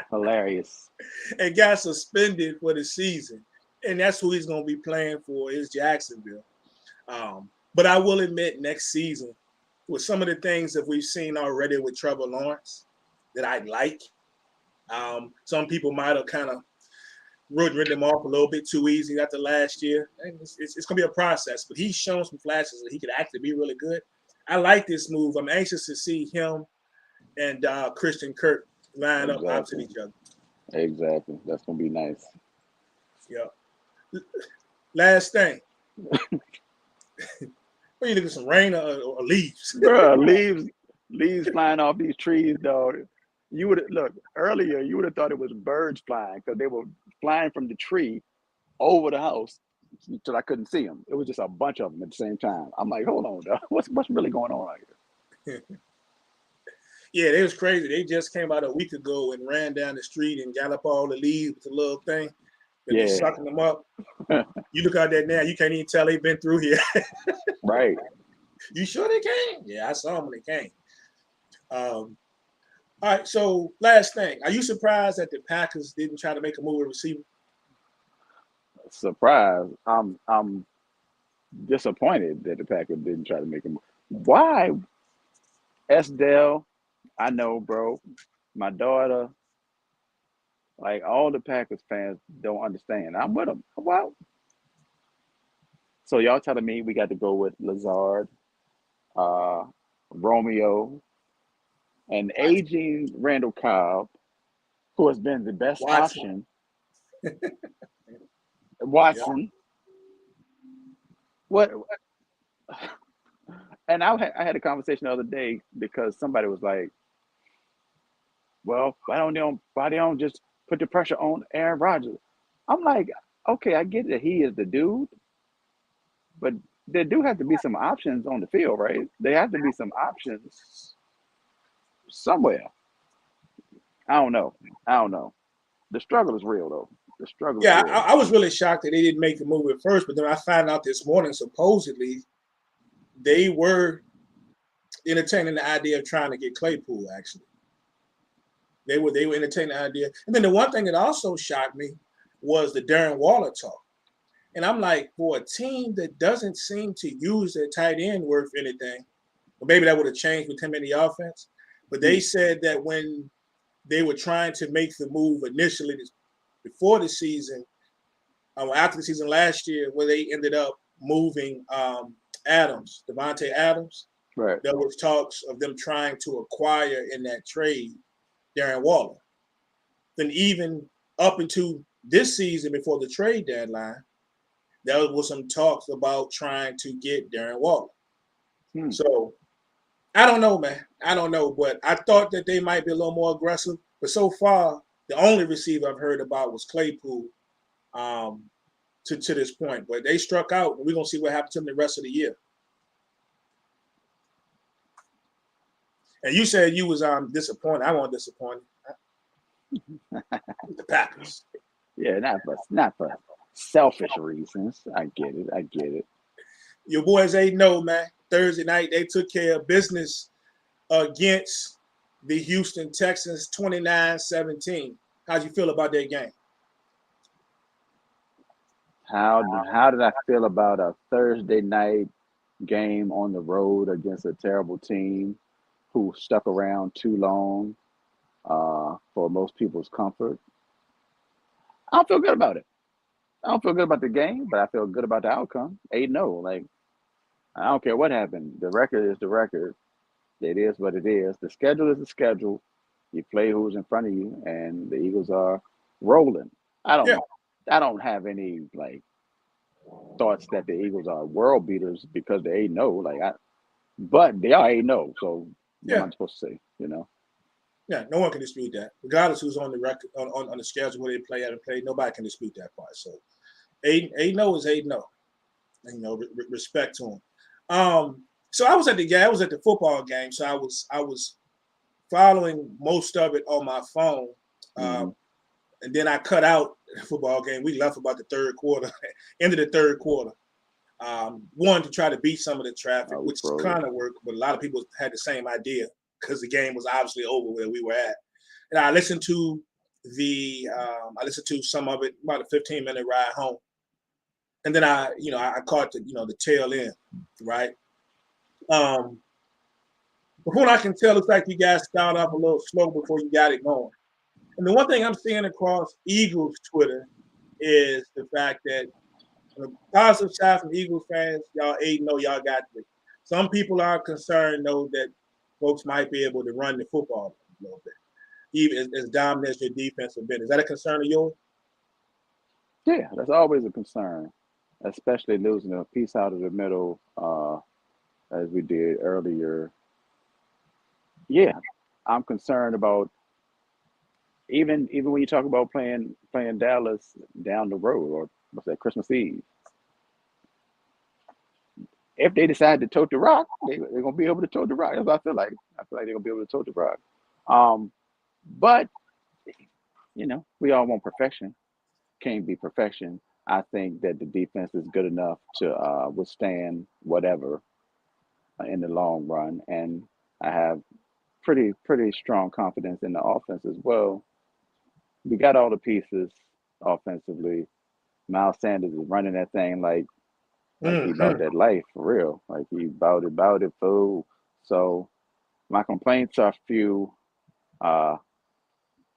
Hilarious. and got suspended for the season. And that's who he's gonna be playing for is Jacksonville. But I will admit next season, with some of the things that we've seen already with Trevor Lawrence that I like, some people might have kind of written him off a little bit too easy after last year. And it's going to be a process, but he's shown some flashes that he could actually be really good. I like this move. I'm anxious to see him and Christian Kirk line up opposite Exactly. each other. Exactly. That's gonna be nice. Yeah. Last thing, when you look at some rain or leaves. Bruh, leaves flying off these trees, dog. You would look earlier. You would have thought it was birds flying because they were flying from the tree over the house until I couldn't see them. It was just a bunch of them at the same time. I'm like, hold on, dog. What's really going on out here? Yeah, it was crazy. They just came out a week ago and ran down the street and got up all the leaves with the little thing. They've been Yeah, sucking them up. You look out there now, you can't even tell they've been through here. right. You sure they came? Yeah, I saw them when they came. All right, so last thing. Are you surprised that the Packers didn't try to make a move at receiver? Surprise. I'm disappointed that the Packers didn't try to make him. Why? Dell? I know, bro. My daughter, like all the Packers fans, don't understand. I'm with them. Well, so y'all telling me we got to go with Lazard, uh, Romeo, and aging Randall Cobb, who has been the best Watson. option. Yeah. Watson. What? And I had a conversation the other day because somebody was like, "Well, why they don't just put the pressure on Aaron Rodgers?" I'm like, "Okay, I get that he is the dude, but there do have to be some options on the field, right? There have to be some options somewhere. I don't know. I don't know. The struggle is real, though. The struggle is Yeah, real. I was really shocked that they didn't make the move at first, but then I found out this morning supposedly they were entertaining the idea of trying to get Claypool. Actually, they were entertaining the idea. And then the one thing that also shocked me was the Darren Waller talk. And I'm like, for a team that doesn't seem to use their tight end worth anything, well, maybe that would have changed with him in the offense. But they said that when they were trying to make the move initially before the season, after the season last year, where they ended up moving Devontae Adams, Right. there was talks of them trying to acquire in that trade Darren Waller. Then even up into this season before the trade deadline, there was some talks about trying to get Darren Waller. So I don't know, man. I don't know, but I thought that they might be a little more aggressive. But so far, the only receiver I've heard about was Claypool to this point. But they struck out, and we're going to see what happens to them the rest of the year. And you said you was disappointed. I wasn't disappointed. The Packers. Yeah, not for selfish reasons. I get it. I get it. Your boys ain't know, man. Thursday night, they took care of business against the Houston Texans 29-17. How'd you feel about that game? How did I feel about a Thursday night game on the road against a terrible team who stuck around too long for most people's comfort? I don't feel good about it. I don't feel good about the game, but I feel good about the outcome. 8-0. Like, I don't care what happened. The record is the record. It is what it is. The schedule is the schedule. You play who's in front of you, and the Eagles are rolling. I Yeah. don't have any like thoughts that the Eagles are world beaters because they 8-0. But they are 8-0. So what am I supposed to say? You know? Yeah, no one can dispute that. Regardless who's on the record on the schedule where they play haven't played, nobody can dispute that part. So 8-0 is 8-0. You know, respect to them. So I was at the game. I was at the football game. So I was following most of it on my phone. And then I cut out the football game. We left about the third quarter, end of the third quarter. One, to try to beat some of the traffic, which kind of worked, but a lot of people had the same idea because the game was obviously over where we were at. And I listened to some of it, about a 15-minute ride home. And then I caught the tail end, right? But from what I can tell, it's like you guys started off a little slow before you got it going. And the one thing I'm seeing across Eagles Twitter is the fact that on the positive side from Eagles fans, y'all 8-0, y'all got this. Some people are concerned, though, that folks might be able to run the football a little bit, even as dominant as your defense has been. Is that a concern of yours? Yeah, that's always a concern, especially losing a piece out of the middle as we did earlier. Yeah, I'm concerned about even when you talk about playing Dallas down the road or what's that, Christmas Eve. if they decide to tote the rock, they're gonna be able to tote the rock. That's what I feel like. I feel like they're gonna be able to tote the rock. Um, but we all want perfection. Can't be perfection. I think that the defense is good enough to withstand whatever in the long run, and I have pretty strong confidence in the offense as well. We got all the pieces offensively. Miles Sanders is running that thing like he about Mhm. that life for real. Like he about it, fool. So my complaints are few, uh,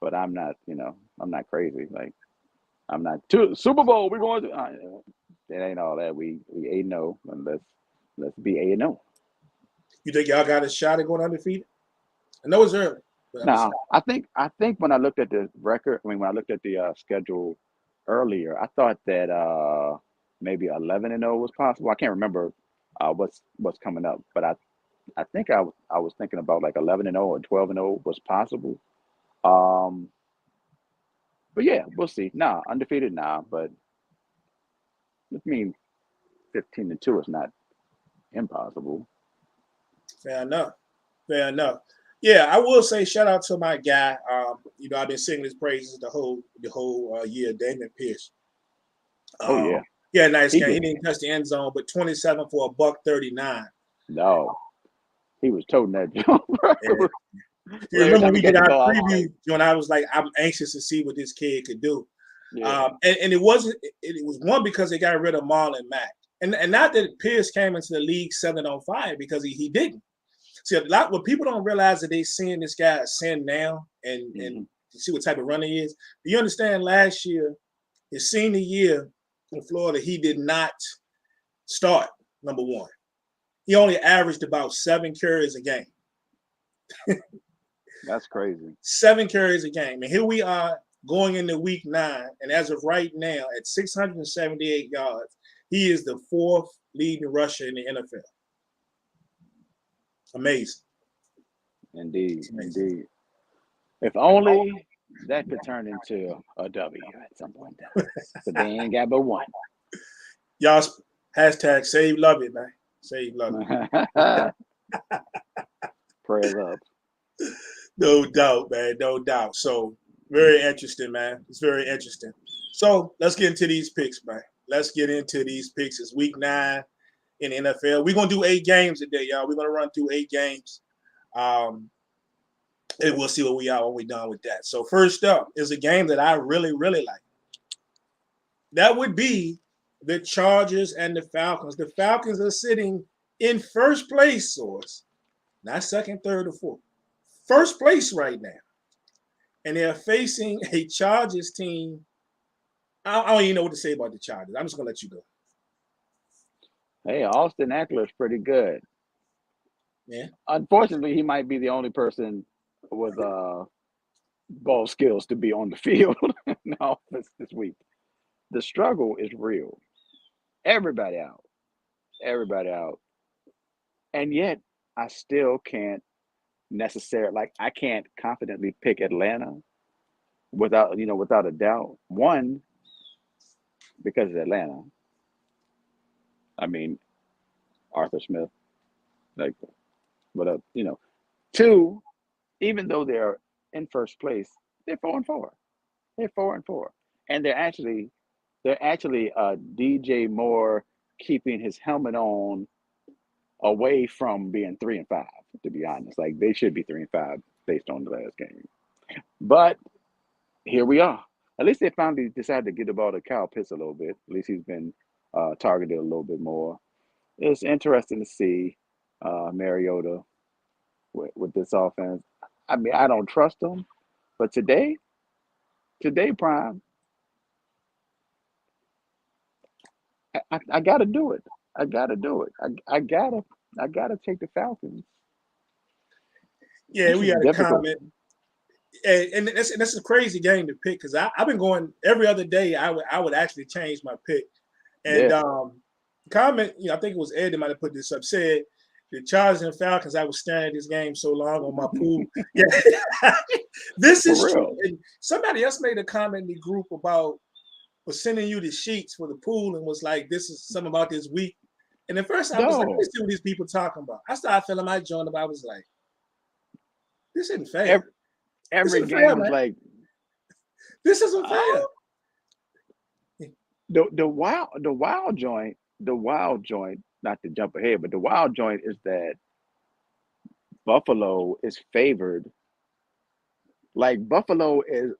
but I'm not crazy. Like I'm not to Super Bowl. We're going to. It ain't all that. We 8-0, and let's be 8-0. You think y'all got a shot at going undefeated? I know it's early, but I'm just Now, I think when I looked at the record, I mean, when I looked at the schedule earlier, I thought that maybe 11-0 was possible. I can't remember what's coming up, but I think I was thinking about like 11-0 or 12-0 was possible. Um, but yeah, we'll see. Nah, undefeated, nah. But I mean, 15-2 is not impossible. fair enough. Fair enough. Yeah, I will say shout out to my guy. I've been singing his praises the whole year, Damon Pierce. Oh Um, yeah, yeah, nice he game. He did. didn't touch the end zone, but 27 for a buck 39. No, he was toting that jump. And you Every remember time when he we got did the our ball, I was like, preview, John, I was like, I'm anxious to see what this kid could do. yeah. And it wasn't. It was one because they got rid of Marlon Mack, and not that Pierce came into the league 7 on 5 because he didn't. See, a lot what people don't realize that they seeing this guy ascend now and Hmm. see what type of runner he is. Do you understand? Last year, his senior year in Florida, he did not start. Number one, he only averaged about 7 carries a game. That's crazy. 7 carries a game, and here we are going into week 9, and as of right now, at 678 yards, he is the 4th leading rusher in the NFL. Amazing. Indeed, Amazing. indeed. If only that could turn into a W at some point in time. But they ain't got but one. Y'all hashtag save love it, man. Save love it. Prayers up. No doubt, man. No doubt. So very interesting, man. It's very interesting. So let's get into these picks, man. Let's get into these picks. It's week 9 in the NFL. We're gonna do 8 games today, y'all. We're gonna run through 8 games. Um, and we'll see what we are when we're done with that. So first up is a game that I really, really like. That would be the Chargers and the Falcons. The Falcons are sitting in first place, source, not second, third, or fourth. First place right now. And they're facing a Chargers team. I don't even know what to say about the Chargers. I'm just gonna let you go. Hey, Austin Eckler's pretty good. Yeah. Unfortunately, he might be the only person with ball skills to be on the field in the offense this week. The struggle is real. Everybody out. Everybody out. And yet I still can't necessarily I can't confidently pick Atlanta without a doubt. One, because it's Atlanta. I mean, Arthur Smith, like what up, Two, even though they're in first place, they're 4-4. They're 4-4. And they're actually DJ Moore keeping his helmet on away from being 3-5, to be honest. Like they should be 3-5 based on the last game. But here we are. At least they finally decided to get the ball to Kyle Pitts a little bit. At least he's been targeted a little bit more. It's interesting to see Mariota with this offense. I mean, I don't trust him, but today, Prime, I got to do it. I got to do it. I gotta take the Falcons. Yeah, This we is got a difficult. comment. And that's a crazy game to pick because I've been going every other day. I would actually change my pick. And Yeah, comment, I think it was Ed that might have put this up, said the Chargers and Falcons, I was staring at this game so long on my pool. Yeah, this for is true. real. And somebody else made a comment in the group about was sending you the sheets for the pool and was like, this is something about this week. And at first I was like, No, let's see what these people talking about. I started feeling my joint up. I was like, this isn't fair. every, This every isn't fair, game is man. like This isn't uh, fair. the wild joint. Not to jump ahead, but the wild joint is that Buffalo is favored. Like Buffalo is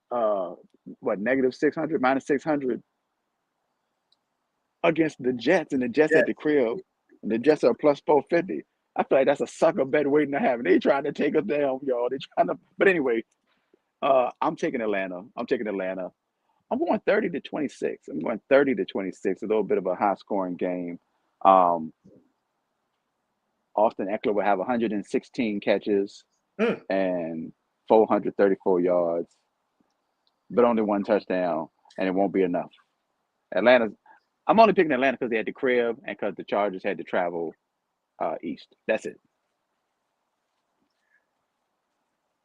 what negative 600, minus 600 against the Jets, and the Jets Yeah. at the crib, and the Jets are plus 450. I feel like that's a sucker bet waiting to happen. They trying to take us down, y'all. They trying to, but anyway, I'm taking Atlanta. I'm taking Atlanta. I'm going 30 to 26. I'm going 30 to 26. A little bit of a high scoring game. Um, Austin Eckler will have 116 catches Mm. and 434 yards, but only one touchdown, and it won't be enough. Atlanta. I'm only picking Atlanta because they had the crib and because the Chargers had to travel east. That's it.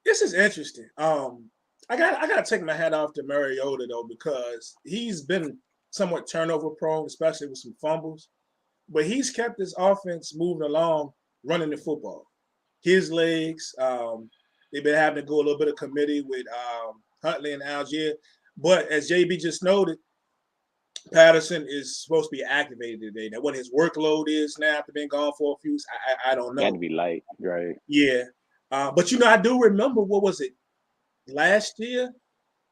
This is interesting. I gotta take my hat off to Mariota though, because he's been somewhat turnover prone, especially with some fumbles. But he's kept his offense moving along, running the football. His legs, they've been having to go a little bit of committee with Huntley and Algier. But as JB just noted, Patterson is supposed to be activated today. Now, what his workload is now after being gone for a few weeks, I don't Got to know. be light, right? Yeah. But I do remember, what was it, last year?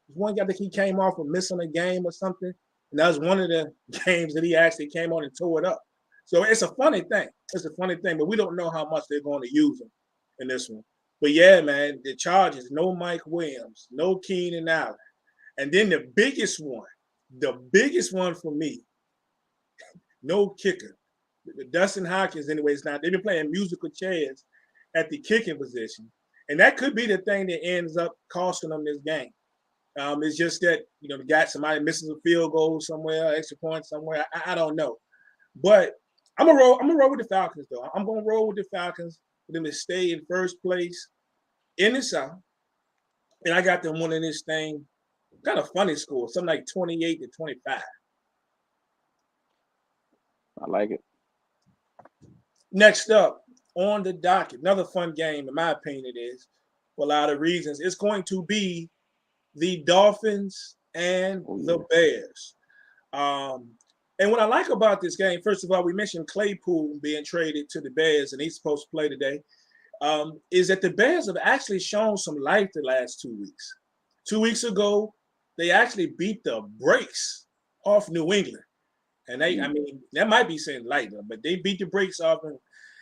One guy that he came off of missing a game or something. And that was one of the games that he actually came on and tore it up. So it's a funny thing. It's a funny thing, but we don't know how much they're going to use him in this one. But yeah, man, the Chargers, no Mike Williams, no Keenan Allen. And then the biggest one for me, no kicker. Dustin Hopkins, anyways, now they've been playing musical chairs at the kicking position. And that could be the thing that ends up costing them this game. It's just that, they got somebody missing a field goal somewhere, extra point somewhere. I don't know. But I'm gonna roll with the Falcons though. I'm gonna roll with the Falcons for them to stay in first place in the South. And I got them winning this thing. Kind of funny score, something like 28 to 25. I like it. Next up on the docket, another fun game, in my opinion, it is, for a lot of reasons. It's going to be the Dolphins and Oh the yeah. Bears. Um, and what I like about this game, first of all, we mentioned Claypool being traded to the Bears, and he's supposed to play today, is that the Bears have actually shown some life the last 2 weeks. 2 weeks ago, they actually beat the brakes off New England. And I Mm. mean, that might be saying light, but they beat the brakes off them.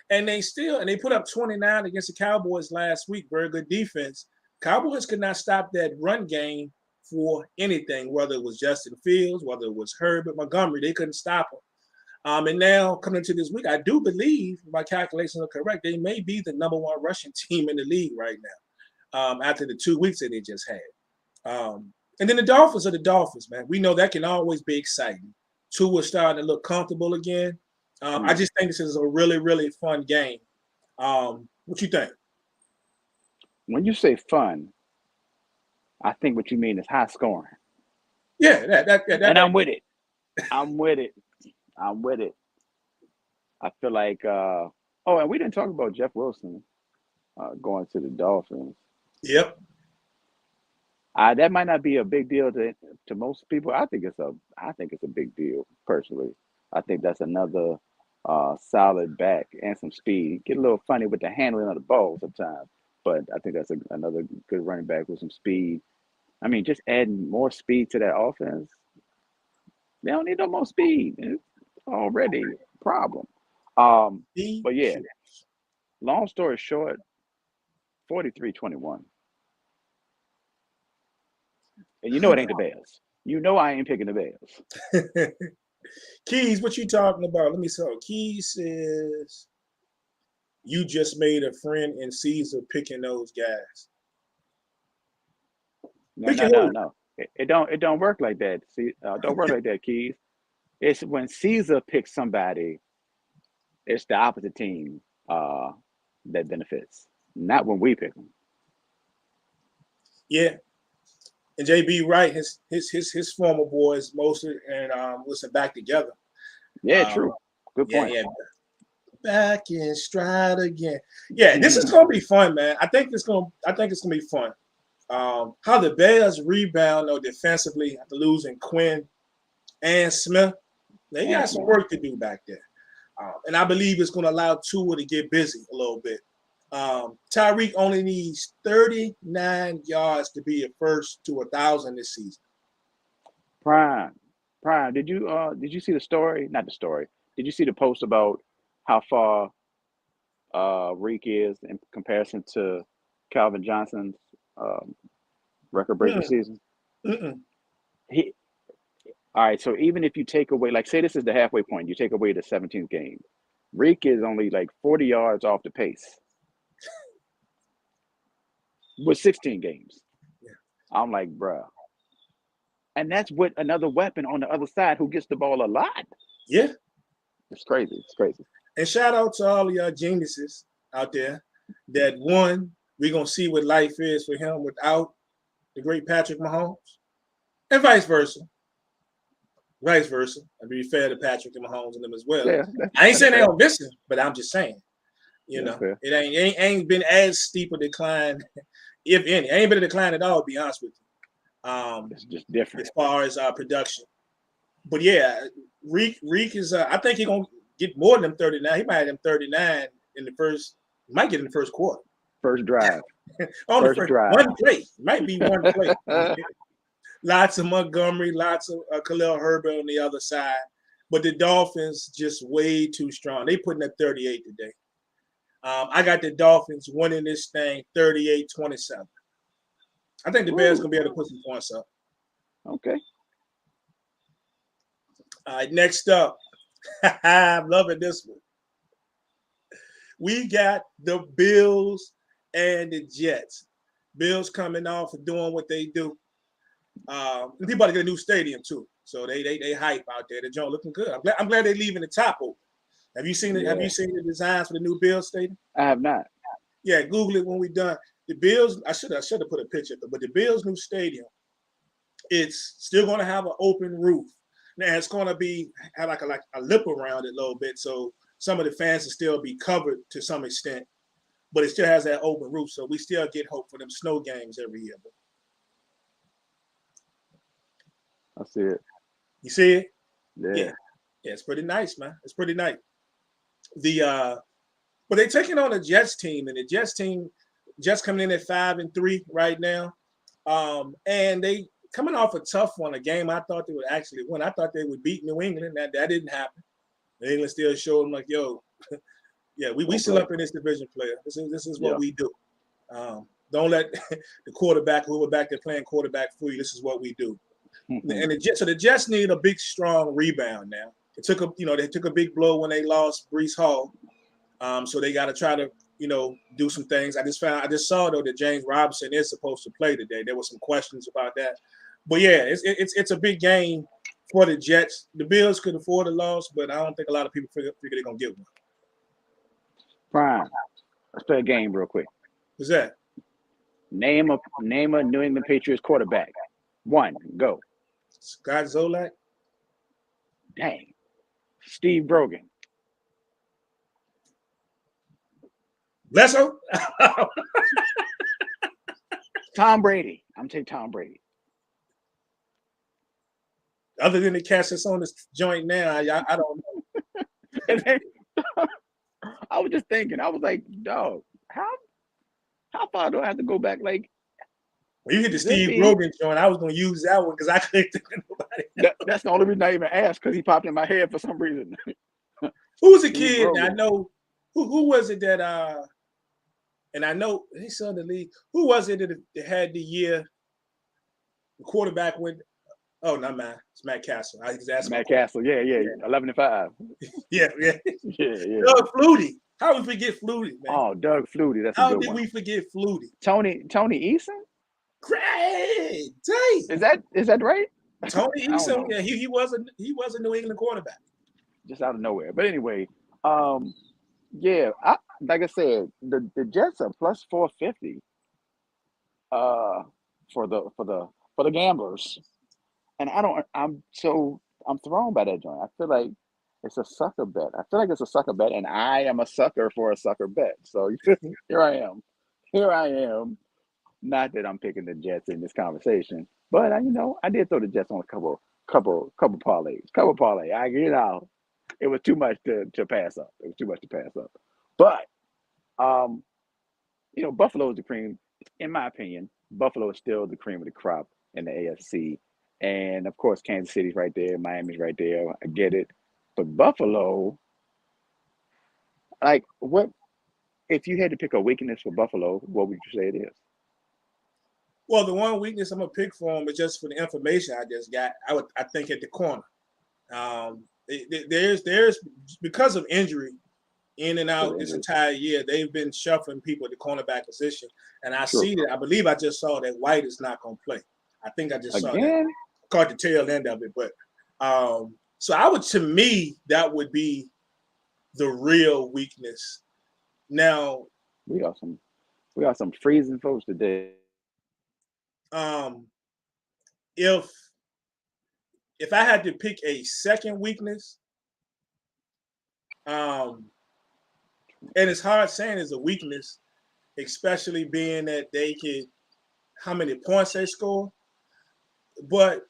And they put up 29 against the Cowboys last week. Very good defense. Cowboys could not stop that run game for anything, whether it was Justin Fields, whether it was Herbert Montgomery. They couldn't stop them. And now coming into this week, I do believe, if my calculations are correct, they may be the number one rushing team in the league right now, after the 2 weeks that they just had. And then the Dolphins are the Dolphins, man. We know that can always be exciting. Tua is starting to look comfortable again. I Mm. just think this is a really, really fun game. What you think? When you say fun, I think what you mean is high scoring, Yeah, that and I'm with it. I'm with it. I'm with it. I feel like. Oh, and we didn't talk about Jeff Wilson going to the Dolphins. yep. That might not be a big deal to most people. I think it's a big deal personally. I think that's another solid back and some speed. Get a little funny with the handling of the ball sometimes, but I think that's another good running back with some speed. I mean, just adding more speed to that offense. They don't need no more speed. It's already a problem. Um, but yeah, DQ. long story short, 43-21. And you know it ain't the Bears. You know I ain't picking the Bears. Keys, what you talking about? Let me see. Keys says you just made a friend in Caesar picking those guys. No, no, Picking no, who? no. It don't work like that. See, don't work like that, Keys. It's when Caesar picks somebody, it's the opposite team uh, that benefits, not when we pick them. Yeah. And JB Wright, his former boys, Mostert and Wilson back together. Yeah, Um, true. Good yeah, point. yeah. back in stride again. Yeah, this is gonna be fun, man. I think it's gonna be fun. How the Bears rebound though defensively after losing Quinn and Smith. They got some work to do back there. And I believe it's going to allow Tua to get busy a little bit. Tyreek only needs 39 yards to be a first to 1,000 this season. Prime. Did you see the story? Not the story. Did you see the post about how far Reek is in comparison to Calvin Johnson's record-breaking season? All right, so even if you take away, like, say this is the halfway point, you take away the 17th game, Reek is only like 40 yards off the pace with 16 games. Yeah. I'm like, bruh. And that's with another weapon on the other side who gets the ball a lot. Yeah. It's crazy. It's crazy. And shout out to all of y'all geniuses out there that one, we're going to see what life is for him without the great Patrick Mahomes, and vice versa. Vice versa. I'd be fair to Patrick and Mahomes and them as well. Yeah, I ain't saying they don't miss him, but I'm just saying, fair. it ain't been as steep a decline, if any. It ain't been a decline at all, to be honest with you. It's just different as far as production. But yeah, Reek is. I think he's gonna get more than them 39. He might have them 39 in the first. Might get in the first quarter. First drive. On the first drive. One play. Might be one play. Lots of Montgomery, lots of Khalil Herbert on the other side. But the Dolphins just way too strong. They putting up 38 today. I got the Dolphins winning this thing 38-27. I think the Bears going to be able to put some points up. Okay. All right, next up. I'm loving this one. We got the Bills and the Jets. Bills coming off of doing what they do. And people to get a new stadium too, so they hype out there. The joint looking good. I'm glad they're leaving the top open. Have you seen it? Yeah. Have you seen the designs for the new Bills stadium? I have not. Yeah, Google it when we're done. The Bills. I should have put a picture of it, but the Bills' new stadium. It's still going to have an open roof. Now it's going to have like a lip around it a little bit, so some of the fans will still be covered to some extent, but it still has that open roof. So we still get hope for them snow games every year. I see it. You see it? Yeah, it's pretty nice, man. It's pretty nice. But they're taking on a Jets team, and the Jets coming in at 5-3 right now. And they coming off a tough one, a game I thought they would actually win. I thought they would beat New England. That didn't happen. New England still showed them like, yo, yeah, we still up in this division, player. This is what we do. Don't let the quarterback, whoever back there playing quarterback for you, this is what we do. And the Jets need a big, strong rebound now. They took a big blow when they lost Breece Hall. So they got to try to, do some things. I just saw though that James Robinson is supposed to play today. There were some questions about that, but yeah, it's a big game for the Jets. The Bills could afford a loss, but I don't think a lot of people figure they're gonna get one. Prime. Let's play a game real quick. What's that? Name a New England Patriots quarterback. One, go. Scott Zolak. Dang. Steve Brogan. Bledsoe. Tom Brady. I'm taking Tom Brady. Other than the cast that's on this joint now, I don't know. And then, I was just thinking. I was like, dog, how far do I have to go back? Like, when you hit the Steve Brogan joint, I was going to use that one because I couldn't think of nobody. That's the only reason I even asked, because he popped in my head for some reason. Who was a kid? I know. Who was it that? And I know he's still in the league. Who was it that had the year? The quarterback went. Oh, not mine. It's Matt Castle. I just asked Matt Castle. Yeah. 11-5. Yeah. Yeah. Doug Flutie. How we forget Flutie, man? Oh, Doug Flutie. That's a good one. How did we forget Flutie? Tony Eason? Great. Is that right? Tony Eason. Yeah, he was a New England quarterback. Just out of nowhere. But anyway, yeah, like I said, the Jets are plus 450 for the gamblers. And I'm thrown by that joint. I feel like It's a sucker bet. I feel like it's a sucker bet, and I am a sucker for a sucker bet. So here I am. Here I am. Not that I'm picking the Jets in this conversation, but I did throw the Jets on a couple parlays. Couple parlay. It was too much to pass up. It was too much to pass up. But um, Buffalo is the cream, in my opinion. Buffalo is still the cream of the crop in the AFC. And of course, Kansas City's right there, Miami's right there. I get it. But Buffalo, like, what if you had to pick a weakness for Buffalo, what would you say it is? Well, the one weakness I'm gonna pick for him is just for the information I just got. I think at the corner. There's because of injury in and out this entire year, they've been shuffling people at the cornerback position, and I see that. I believe I just saw that White is not gonna play. I think I just saw that. Caught the tail end of it, but so to me, that would be the real weakness. Now we got some freezing folks today. If I had to pick a second weakness, and it's hard saying it's a weakness, especially being that they could how many points they score, but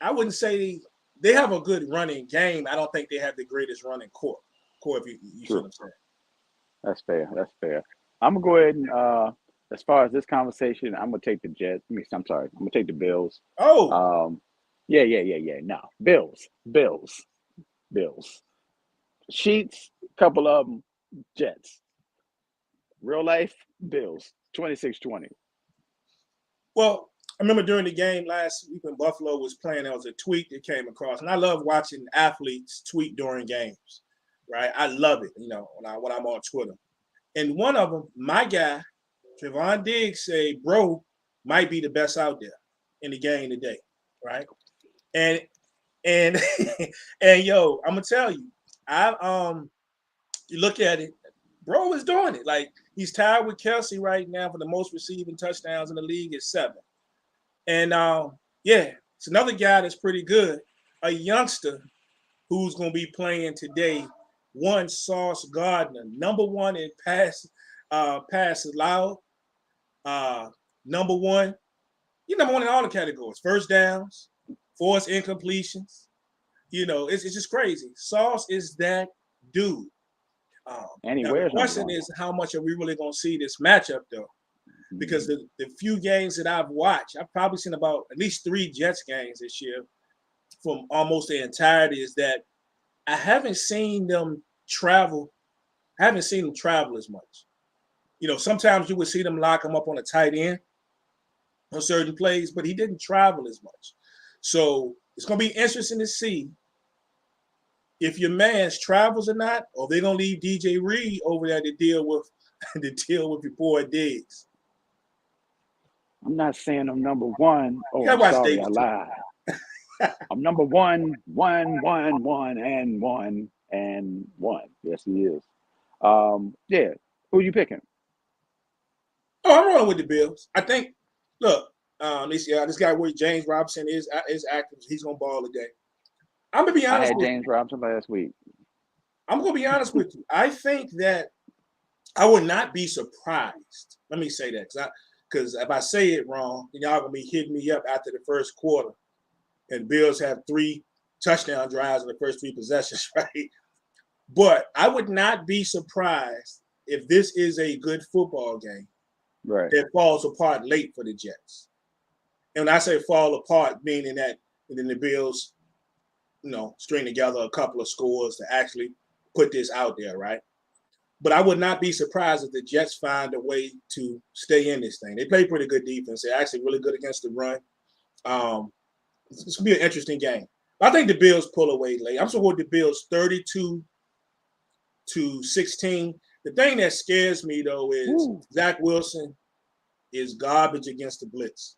I wouldn't say they have a good running game. I don't think they have the greatest running core. If you see what I'm saying. That's fair. I'm gonna go ahead and as far as this conversation, I'm gonna take the Jets. I'm sorry, I'm gonna take the Bills. Oh, yeah. No, Bills. Sheets, couple of them, Jets. Real life, Bills. 26-20. Well, I remember during the game last week when Buffalo was playing, there was a tweet that came across, and I love watching athletes tweet during games, right? I love it, when I'm on Twitter. And one of them, my guy, Trevon Diggs, say, bro, might be the best out there in the game today, right? And and yo, I'm gonna tell you, you look at it, bro is doing it. Like he's tied with Kelsey right now for the most receiving touchdowns in the league at 7. And it's another guy that's pretty good, a youngster who's gonna be playing today. One Sauce Gardner, number 1 in passes allowed. Number 1, you're number 1 in all the categories: first downs, forced incompletions. It's just crazy. Sauce is that dude. Now the question is, how much are we really gonna see this matchup though? Because the few games that I've watched, I've probably seen about at least 3 Jets games this year from almost the entirety, is that I haven't seen them travel. I haven't seen them travel as much. Sometimes you would see them lock him up on a tight end on certain plays, but he didn't travel as much. So it's going to be interesting to see if your man's travels or not, or they're going to leave DJ Reed over there to deal with your boy Diggs. I'm not saying I'm number 1. Oh, I'm sorry, I lied. I'm number 1, 1, 1, 1, and 1, and 1. Yes, he is. Yeah. Who are you picking? Oh, I'm rolling with the Bills. I think. Look, this guy with James Robinson is active. He's gonna ball today. I'm gonna be honest. I had James Robinson last week. I'm gonna be honest with you. I think that I would not be surprised. Let me say that because if I say it wrong, then y'all gonna be hitting me up after the first quarter. And Bills have 3 touchdown drives in the first 3 possessions, right? But I would not be surprised if this is a good football game that falls apart late for the Jets. And when I say fall apart, meaning that then the Bills, string together a couple of scores to actually put this out there, right? But I would not be surprised if the Jets find a way to stay in this thing. They play pretty good defense. They're actually really good against the run. It's going to be an interesting game. I think the Bills pull away late. I'm supporting the Bills 32-16. The thing that scares me, though, is Zach Wilson is garbage against the blitz.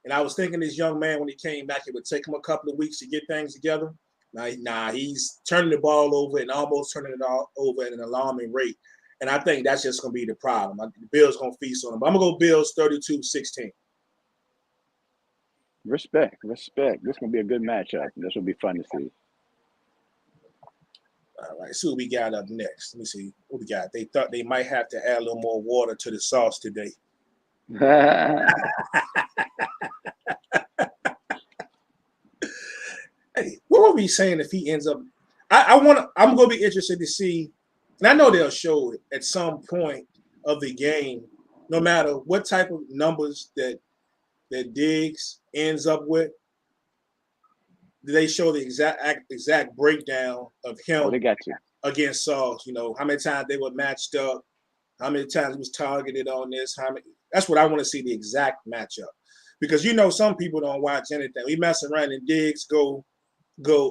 And I was thinking this young man, when he came back, it would take him a couple of weeks to get things together. Nah, he's turning the ball over and almost turning it all over at an alarming rate. And I think that's just going to be the problem. The Bills going to feast on him. But I'm going to go Bills 32-16. Respect. This is going to be a good matchup. This will be fun to see. All right, see what we got up next. Let me see what we got. They thought they might have to add a little more water to the sauce today. Hey, what were we saying if he ends up? I'm gonna be interested to see, and I know they'll show it at some point of the game, no matter what type of numbers that Diggs ends up with. They show the exact breakdown of Oh, him they got you. against Sauce. You know how many times they were matched up, how many times he was targeted on this. How many? That's what I want to see, the exact matchup, because some people don't watch anything. We mess around and Diggs go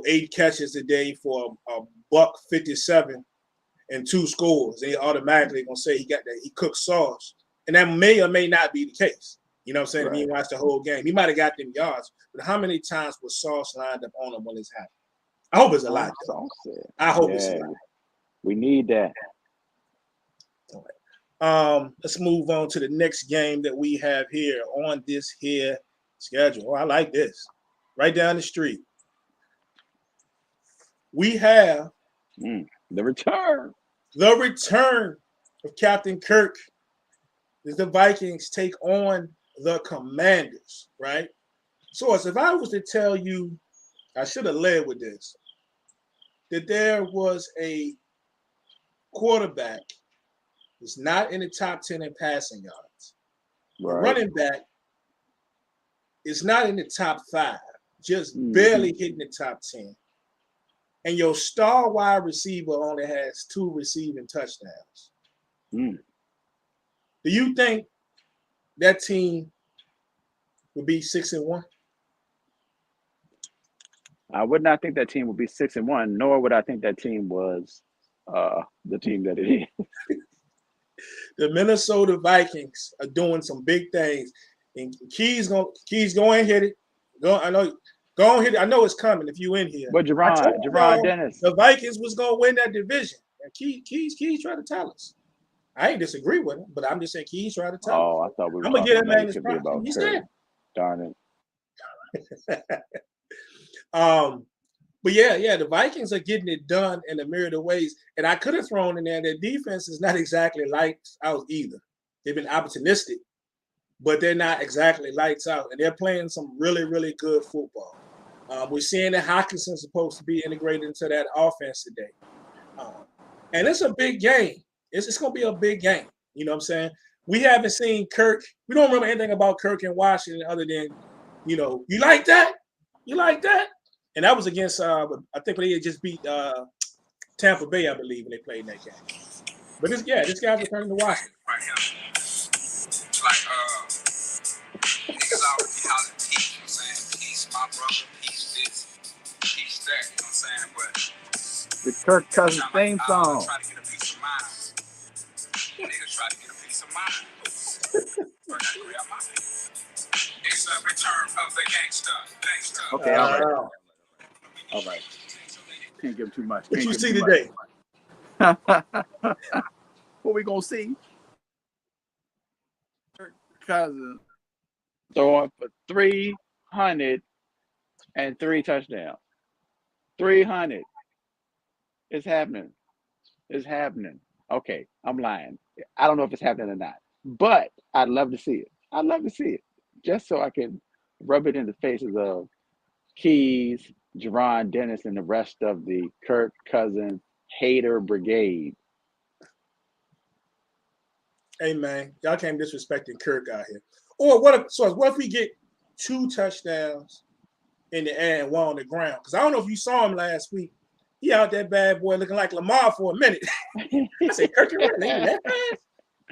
8 catches a day for a $157 and 2 scores. They automatically gonna say he cooked Sauce, and that may or may not be the case. You know what I'm saying? Right. If he watched the whole game, he might have got them yards, but how many times was Sauce lined up on him when it's happening? I hope it's a lot. I hope it's a lot. We need that. All right. Let's move on to the next game that we have here on this here schedule. Oh, I like this. Right down the street. We have the return. The return of Captain Kirk as the Vikings take on the Commanders, right? So if I was to tell you, I should have led with this, that there was a quarterback who's not in the top 10 in passing yards. Right. The running back is not in the top 5, just barely hitting the top 10. And your star wide receiver only has 2 receiving touchdowns. Do you think that team would be 6-1? I would not think that team would be 6-1, nor would I think that team was the team that it is. The Minnesota Vikings are doing some big things, and Key's going to hit it. Go and hit it. I know it's coming if you in here. But Jerron Dennis, the Vikings was going to win that division. And Key's trying to tell us. I ain't disagree with him, but I'm just saying Key's trying to tell us. Oh, I thought we were I'm gonna get him man his about He's Kirk. Darn it. But yeah, the Vikings are getting it done in a myriad of ways. And I could have thrown in there their defense is not exactly lights out either. They've been opportunistic, but they're not exactly lights out. And they're playing some really, really good football. We're seeing that Hawkinson's supposed to be integrated into that offense today. And it's a big game. It's going to be a big game. You know what I'm saying? We haven't seen Kirk. We don't remember anything about Kirk in Washington other than, you like that? You like that? And that was against, I think they had just beat Tampa Bay, I believe, when they played in that game. But this guy's returning to Washington. Right here. It's like, niggas already hollering peace, you know what I'm saying? Peace, my brother, peace this, peace that, you know what I'm saying? But the Kirk Cousins theme song. Try to get a piece of mind. Niggas try to get a piece of mind. But I grab my piece. It's a return of the gangster. Okay, all right. Can't give too much. What you see today? What we gonna see? Kirk Cousins throwing for 303 touchdowns. 300. It's happening. It's happening. Okay, I'm lying. I don't know if it's happening or not, but I'd love to see it. I'd love to see it just so I can rub it in the faces of Keys, Jerron Dennis, and the rest of the Kirk Cousins hater brigade. Hey man, y'all can't disrespecting Kirk out here. Or what if we get 2 touchdowns in the air and 1 on the ground? Because I don't know if you saw him last week. He out that bad boy looking like Lamar for a minute. I said, Kirk, you're running that fast.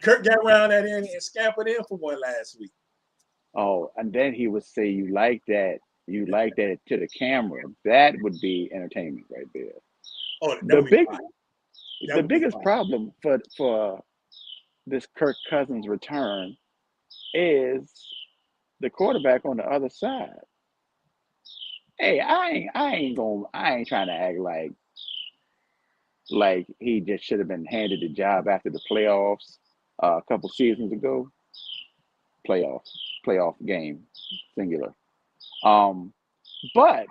Kirk got around that end and scampered in for 1 last week. Oh, and then he would say, "You like that? You like that?" to the camera. That would be entertainment right there. Oh, the biggest problem for this Kirk Cousins return is the quarterback on the other side. Hey, I ain't trying to act like he just should have been handed the job after the playoffs a couple seasons ago. Playoff game, singular. But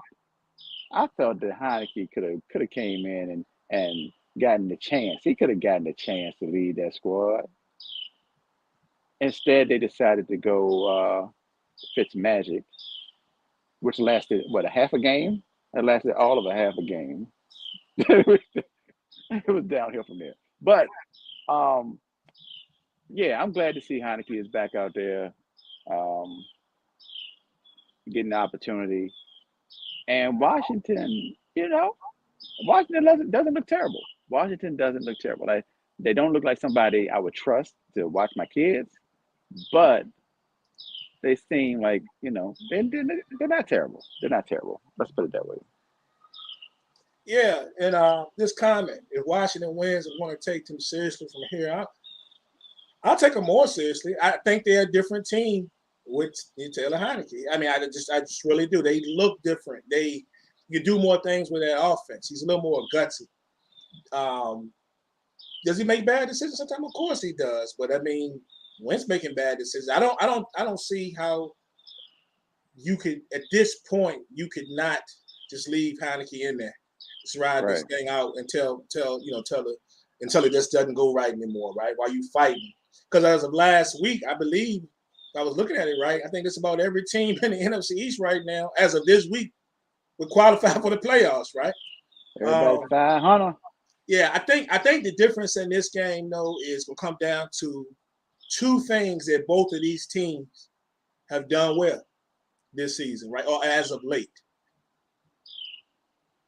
I felt that Heineke could have came in and gotten the chance. He could have gotten a chance to lead that squad. Instead, they decided to go Fitzmagic, which lasted what, a half a game? It lasted all of a half a game. It was downhill from there. But um, yeah, I'm glad to see Heineke is back out there, um, getting the opportunity. And Washington, Washington doesn't look terrible. Washington doesn't look terrible. Like, they don't look like somebody I would trust to watch my kids, but they seem like, they're not terrible. They're not terrible. Let's put it that way. Yeah, and this comment: if Washington wins, I want to take them seriously from here. I'll take them more seriously. I think they're a different team with Taylor Heineke. I mean, I just really do. They look different. You do more things with that offense. He's a little more gutsy. Does he make bad decisions sometimes? Of course he does. But I mean, Wentz making bad decisions. I don't see how you could at this point you could not just leave Heineke in there. Just ride this thing out until it just doesn't go right anymore, right? While you fighting. Because as of last week, I believe I was looking at it right. I think it's about every team in the NFC East right now, as of this week, would qualify for the playoffs, right? Everybody 500. Yeah, I think the difference in this game though is will come down to two things that both of these teams have done well this season, right? Or as of late.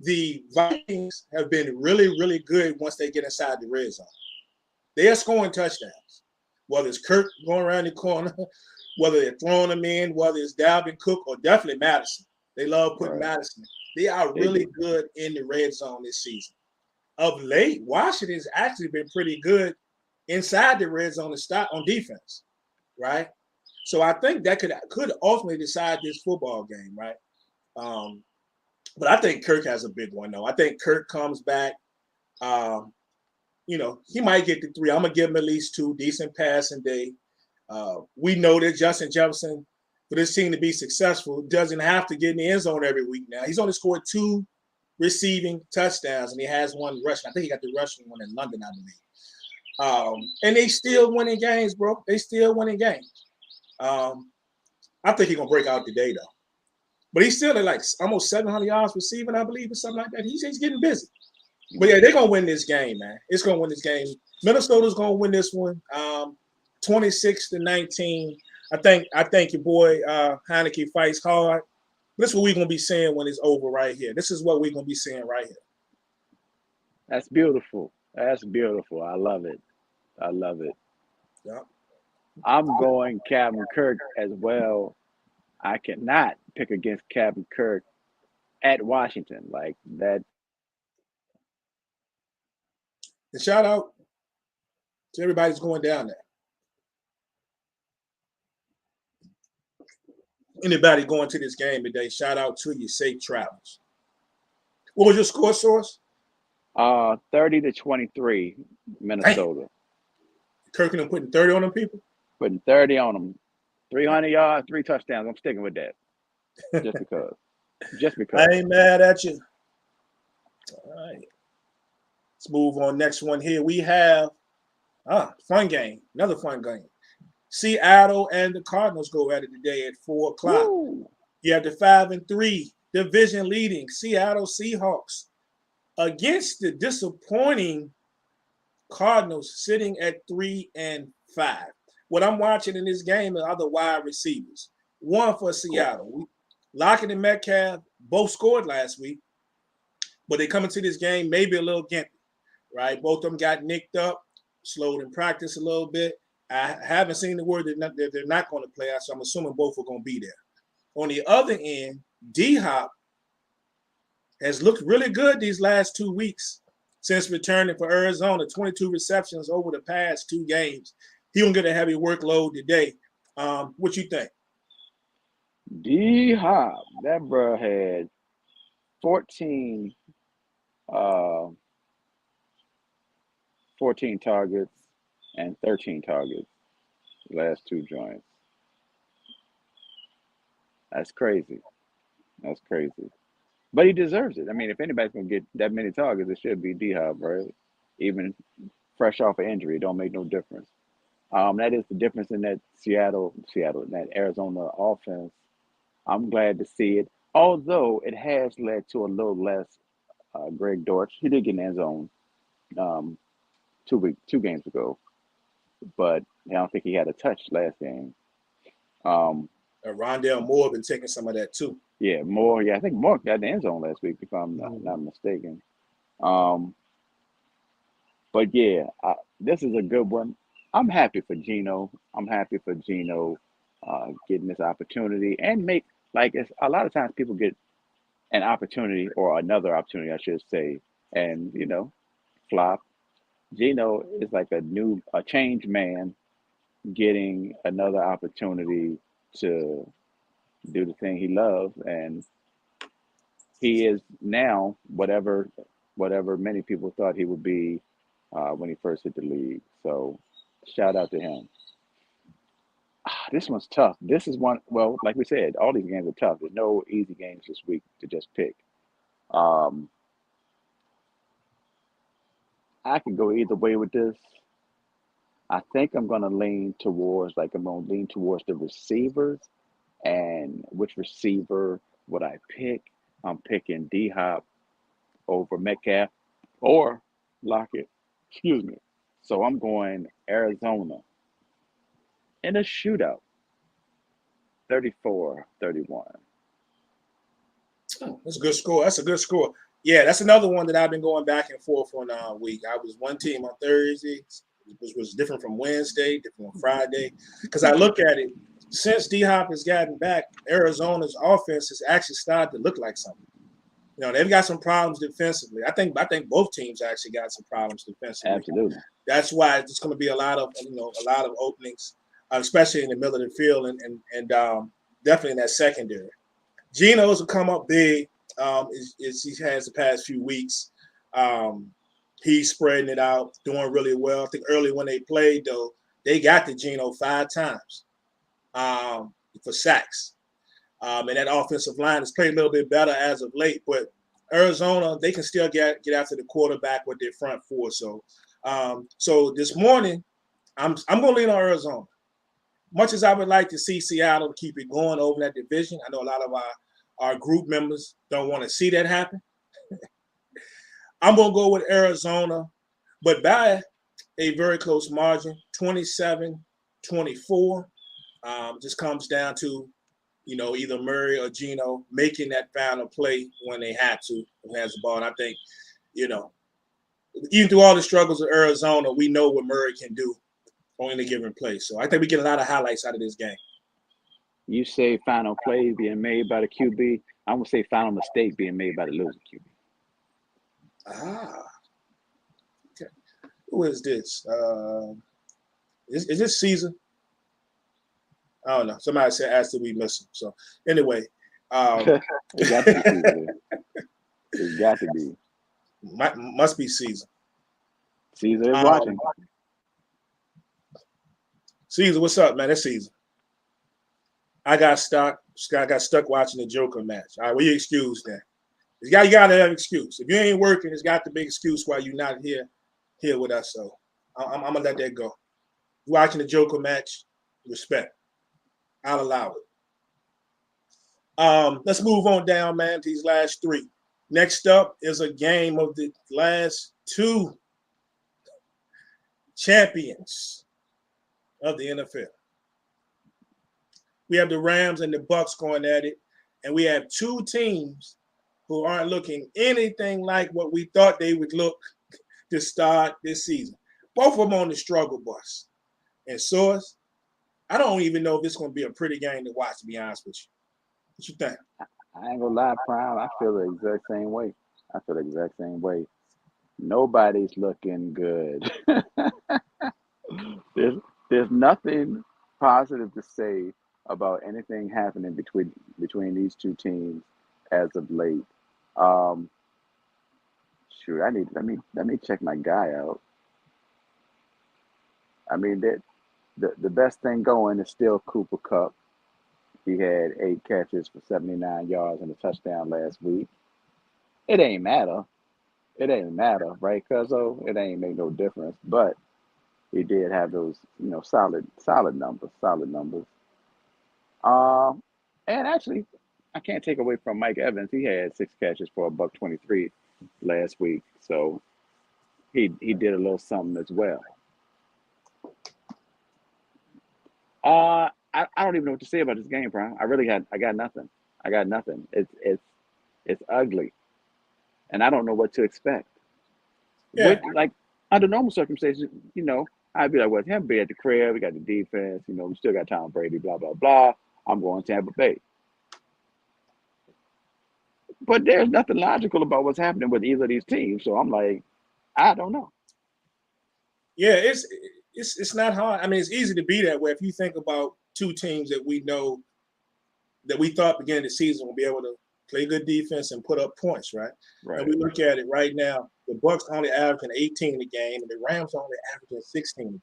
The Vikings have been really, really good once they get inside the red zone. They are scoring touchdowns. Whether it's Kirk going around the corner, whether they're throwing them in, whether it's Dalvin Cook or definitely Madison. They love putting Madison in. They are really good in the red zone this season. Of late, Washington's actually been pretty good inside the red zone to stop on defense, right? So I think that could ultimately decide this football game, right? But I think Kirk has a big one, though. I think Kirk comes back. He might get to 3. I'm going to give him at least 2 decent passing day. We know that Justin Jefferson, for this team to be successful, doesn't have to get in the end zone every week now. He's only scored 2 receiving touchdowns, and he has 1 rushing. I think he got the rushing one in London, I believe. And they still winning games, bro. They still winning games. I think he's going to break out today, though. But he's still at like almost 700 yards receiving, I believe, or something like that. He's getting busy. But yeah, they're gonna win this game, man. It's gonna win this game. Minnesota's gonna win this one, 26-19. I think your boy Heineke fights hard. This is what we're gonna be seeing when it's over right here. This is what we're gonna be seeing right here. That's beautiful. That's beautiful. I love it. I love it. Yeah. I'm going Captain Kirk as well. I cannot pick against Captain Kirk at Washington like that. And shout out to everybody's going down there. Anybody going to this game today, shout out to you. Safe travels. What was your score source? 30-23, Minnesota. Damn. Kirk and them putting 30 on them people? Putting 30 on them. 300 yards, 3 touchdowns. I'm sticking with that. Just because. Just because. I ain't mad at you. All right. Let's move on. Next one here. We have fun game. Another fun game. Seattle and the Cardinals go at it today at 4 o'clock. Woo. You have the 5-3 division leading Seattle Seahawks against the disappointing Cardinals sitting at 3-5. What I'm watching in this game are the wide receivers. One for Seattle. Lockett and Metcalf both scored last week, but they come into this game maybe a little gimpy, right? Both of them got nicked up, slowed in practice a little bit. I haven't seen the word that they're not going to play out, so I'm assuming both are going to be there. On the other end, D-Hop has looked really good these last 2 weeks since returning for Arizona, 22 receptions over the past 2 games. He gonna get a heavy workload today. What you think? D-Hop, that bro had 14 targets and 13 targets last 2 joints. That's crazy. That's crazy. But he deserves it. I mean, if anybody's gonna get that many targets, it should be D-Hop, right? Even fresh off an injury, it don't make no difference. That is the difference in that Seattle, in that Arizona offense. I'm glad to see it. Although it has led to a little less Greg Dortch. He did get in the end zone um, 2 games ago, but I don't think he had a touch last game. Um, Rondell Moore been taking some of that too. yeah, Moore. Yeah, I think Moore got in the end zone last week, if I'm not mistaken. Um, but yeah, this is a good one. I'm happy for Gino. I'm happy for Gino getting this opportunity and make like it's a lot of times people get an opportunity or another opportunity, I should say, and flop. Gino is like a changed man getting another opportunity to do the thing he loves, and he is now whatever many people thought he would be when he first hit the league. So, shout out to him. This one's tough. This is one. Well, like we said, all these games are tough. There's no easy games this week to just pick. Um, I can go either way with this. I think I'm gonna lean towards the receivers. And which receiver would I pick? I'm picking D Hop over Metcalf or Lockett. Excuse me. So I'm going Arizona in a shootout, 34-31. That's a good score. That's a good score. Yeah, that's another one that I've been going back and forth on all week. I was one team on Thursday, which was different from Wednesday, different on Friday. Because I look at it, since D Hop has gotten back, Arizona's offense has actually started to look like something. They've got some problems defensively. I think both teams actually got some problems defensively. Absolutely. That's why it's going to be a lot of openings, especially in the middle of the field and definitely in that secondary. Geno's will come up big. As he has the past few weeks. He's spreading it out, doing really well. I think early when they played, though, they got to Geno 5 times for sacks. And that offensive line has played a little bit better as of late. But Arizona, they can still get after the quarterback with their front four. So, so this morning, I'm going to lean on Arizona. Much as I would like to see Seattle keep it going over that division, I know a lot of our group members don't want to see that happen. I'm going to go with Arizona, but by a very close margin, 27-24. Just comes down to, either Murray or Geno making that final play when they have to, who has the ball. And I think, even through all the struggles of Arizona, we know what Murray can do on any given play. So I think we get a lot of highlights out of this game. You say final play being made by the QB. I'm going to say final mistake being made by the losing QB. Okay. Who is this? Is this Caesar? I don't know. Somebody said asked if we miss him. So anyway, it got to be Caesar. It got to be. Must be Caesar. Caesar is watching. Caesar, what's up, man? That's Caesar. I got stuck watching the Joker match. All right, well, you excuse that. You got to have an excuse. If you ain't working, it's got to be an excuse why you're not here with us. So I'm gonna let that go. Watching the Joker match, respect. I'll allow it. Let's move on down, man, to these last 3. Next up is a game of the last 2 champions of the NFL. We have the Rams and the Bucks going at it, and we have 2 teams who aren't looking anything like what we thought they would look to start this season. Both of them on the struggle bus. And Source, I don't even know if it's going to be a pretty game to watch, to be honest with you. What you think? I ain't gonna lie, Prime. I feel the exact same way. Nobody's looking good. There's nothing positive to say about anything happening between these 2 teams as of late. Shoot, let me check my guy out. I mean that the best thing going is still Cooper Kupp. He had 8 catches for 79 yards and a touchdown last week. it ain't matter. It ain't matter, right? Cause it ain't make no difference. But he did have those, solid numbers, solid numbers. Um, and actually, I can't take away from Mike Evans. He had 6 catches for a buck 23 last week, so he did a little something as well. I don't even know what to say about this game, Brian. I got nothing. I got nothing. It's ugly, and I don't know what to expect. Yeah, With like under normal circumstances, I'd be like, well, him be at the crib, we got the defense, we still got Tom Brady, blah blah blah. I'm going Tampa Bay, but there's nothing logical about what's happening with either of these teams. So I'm like, I don't know. yeah, it's not hard. I mean, it's easy to be that way if you think about two teams that we know that we thought beginning of the season will be able to play good defense and put up points, right? And Right. we look at it right now, the Bucks only averaging 18 a game, and the Rams only averaging 16 a game.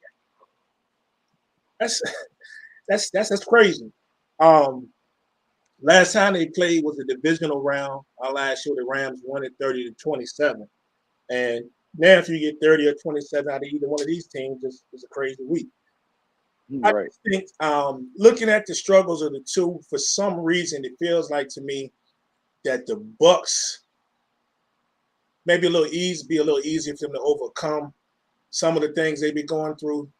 That's that's crazy. Um, Last time they played was a divisional round. Last year the Rams won it 30-27. And now if you get 30 or 27 out of either one of these teams, it's a crazy week. I Right. just think looking at the struggles of the two, for some reason, it feels like to me that the Bucks maybe be a little easier for them to overcome some of the things they be going through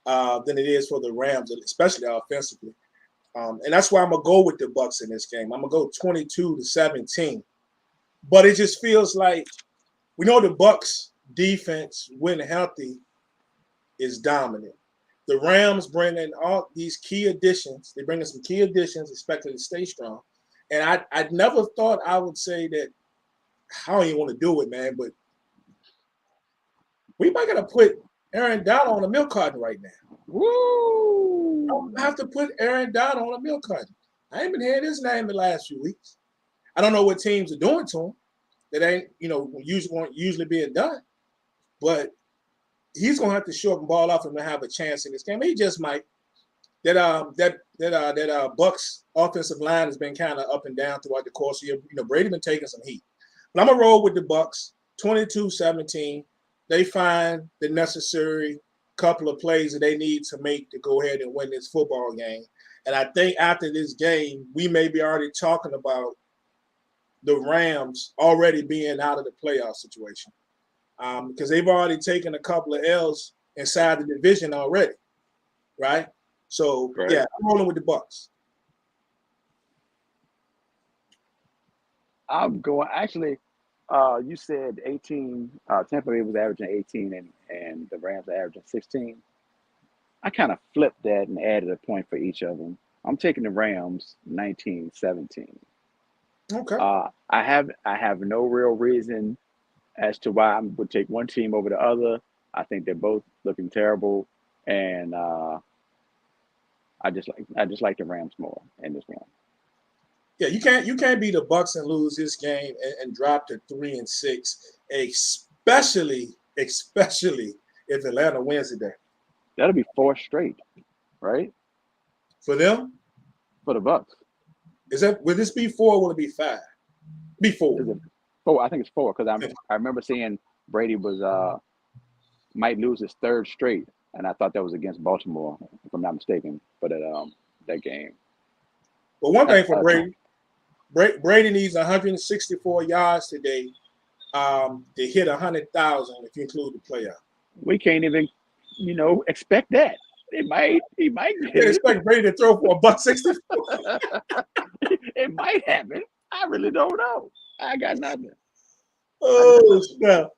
than it is for the Rams, especially offensively. And that's why I'm gonna go with the Bucks in this game. I'm gonna go 22-17. But it just feels like we know the Bucks defense, when healthy, is dominant. The Rams bring in all these key additions. They bring in some key additions, expected to stay strong. And I never thought I would say that. I don't even want to do it, man. But we might gotta put Aaron Donald on a milk carton right now. I Woo! have to put Aaron Donald on a milk carton. I ain't been hearing his name the last few weeks. I don't know what teams are doing to him. That ain't usually being done. But he's gonna have to show up and ball off him to have a chance in this game. He just might. That Bucks offensive line has been kind of up and down throughout the course of the year. Brady been taking some heat. But I'm gonna roll with the Bucks 22-17. They find the necessary couple of plays that they need to make to go ahead and win this football game. And I think after this game, we may be already talking about the Rams already being out of the playoff situation because they've already taken a couple of L's inside the division already, right? So, Right. yeah, I'm rolling with the Bucks. I'm going actually. You said 18. Tampa Bay was averaging 18, and the Rams are averaging 16. I kind of flipped that and added a point for each of them. I'm taking the Rams 19-17. Okay. I have no real reason as to why I would take one team over the other. I think they're both looking terrible, and I just like the Rams more in this one. Yeah, you can't be the Bucks and lose this game and drop to 3-6, especially if Atlanta wins today. That'll be 4 straight, right? For them, For the Bucks. will this be 4 or will it be 5? Be 4. Is it 4? I think it's 4 because I remember seeing Brady was might lose his 3rd straight, and I thought that was against Baltimore, if I'm not mistaken, for that game. But one That's thing for Brady needs 164 yards today to hit 100,000 if you include the playoff. We can't even, expect that. He might You get can't it. expect Brady to throw for a buck 64. It might happen. I really don't know. I got nothing. Oh, snap.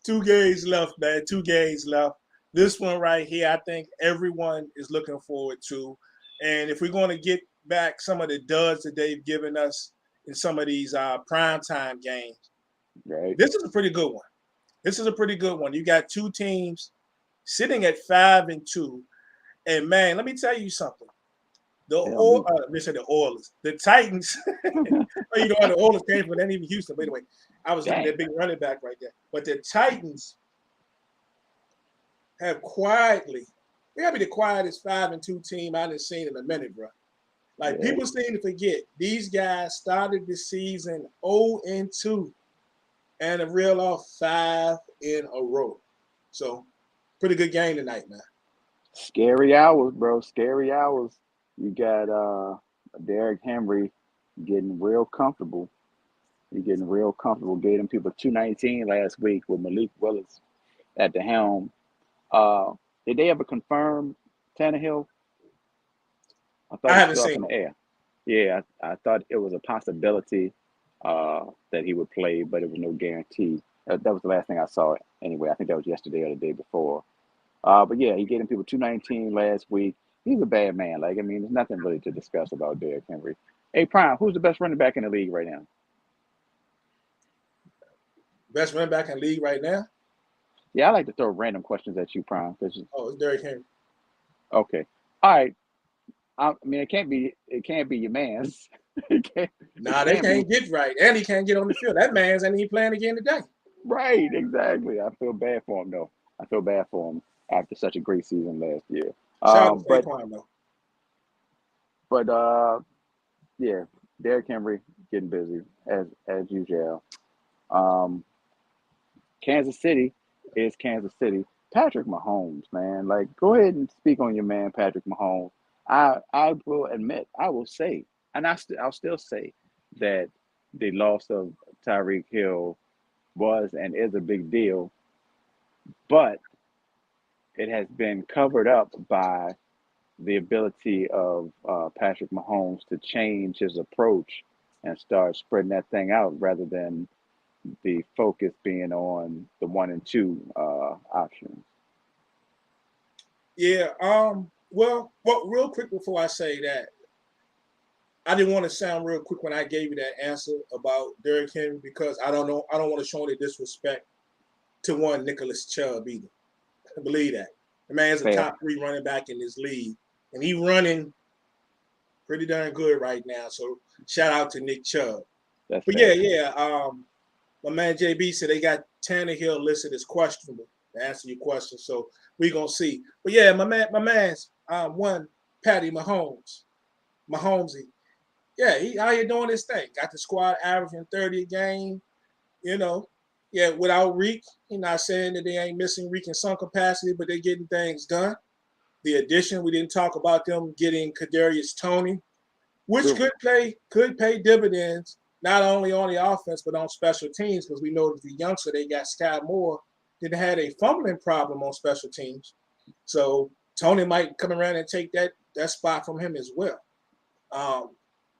2 games left, man. 2 games left. This one right here, I think everyone is looking forward to. And if we're going to get back some of the duds that they've given us in some of these primetime games, Right. this is a pretty good one. This is a pretty good one. You got 2 teams sitting at 5-2. And, man, let me tell you something. Let me say the Oilers. The Titans, the Oilers came from, that even Houston. But anyway, I was looking at that big running back right there. But the Titans have quietly, they got to be the quietest 5-2 team I done seen in a minute, bro. Like Yeah. people seem to forget these guys started the season 0-2 and a reel off 5 in a row. So pretty good game tonight, man. Scary hours, bro. Scary hours. You got Derrick Henry getting real comfortable. You're getting real comfortable. Gave them people 219 last week with Malik Willis at the helm. Uh, did they ever confirm Tannehill? I thought I it was haven't still up seen in him. the air. Yeah, I thought it was a possibility that he would play, but it was no guarantee. That was the last thing I saw. Anyway, I think that was yesterday or the day before. But yeah, he gave them people 219 last week. He's a bad man. Like, I mean, there's nothing really to discuss about Derrick Henry. Hey, Prime, who's the best running back in the league right now? Best running back in the league right now? Yeah, I like to throw random questions at you, Prime. Oh, it's Derrick Henry. Okay. All right. I mean, it can't be your man's. It Nah, they can't be. can't get right. And he can't get on the field. That man's ain't even playing again today. Right, exactly. I feel bad for him, though. I feel bad for him after such a great season last year. Shout out to But Saquon, though. yeah, Derrick Henry getting busy as usual. Um, Kansas City is Kansas City. Patrick Mahomes, man, like go ahead and speak on your man Patrick Mahomes. I will admit, I will say, and I'll still say that the loss of Tyreek Hill was and is a big deal, but it has been covered up by the ability of Patrick Mahomes to change his approach and start spreading that thing out rather than the focus being on the 1 and 2 options. Yeah. Well, real quick before I say that, I didn't want to sound real quick when I gave you that answer about Derrick Henry because I don't want to show any disrespect to one Nicholas Chubb either. I believe that. The man's a Fair. top 3 running back in this league, and he running pretty darn good right now. So shout out to Nick Chubb. That's But fair. yeah. My man JB said they got Tannehill listed as questionable to answer your question. So we're gonna see. But yeah, my man's one Patty Mahomesy. Yeah, he out here doing his thing. Got the squad averaging 30 a game. You know, yeah, without Reek. He's not saying that they ain't missing Reek in some capacity, but they're getting things done. The addition, we didn't talk about them getting Kadarius Toney, which True. could pay dividends not only on the offense but on special teams because we know that the youngster they got Sky Moore didn't had a fumbling problem on special teams, so Tony might come around and take that spot from him as well.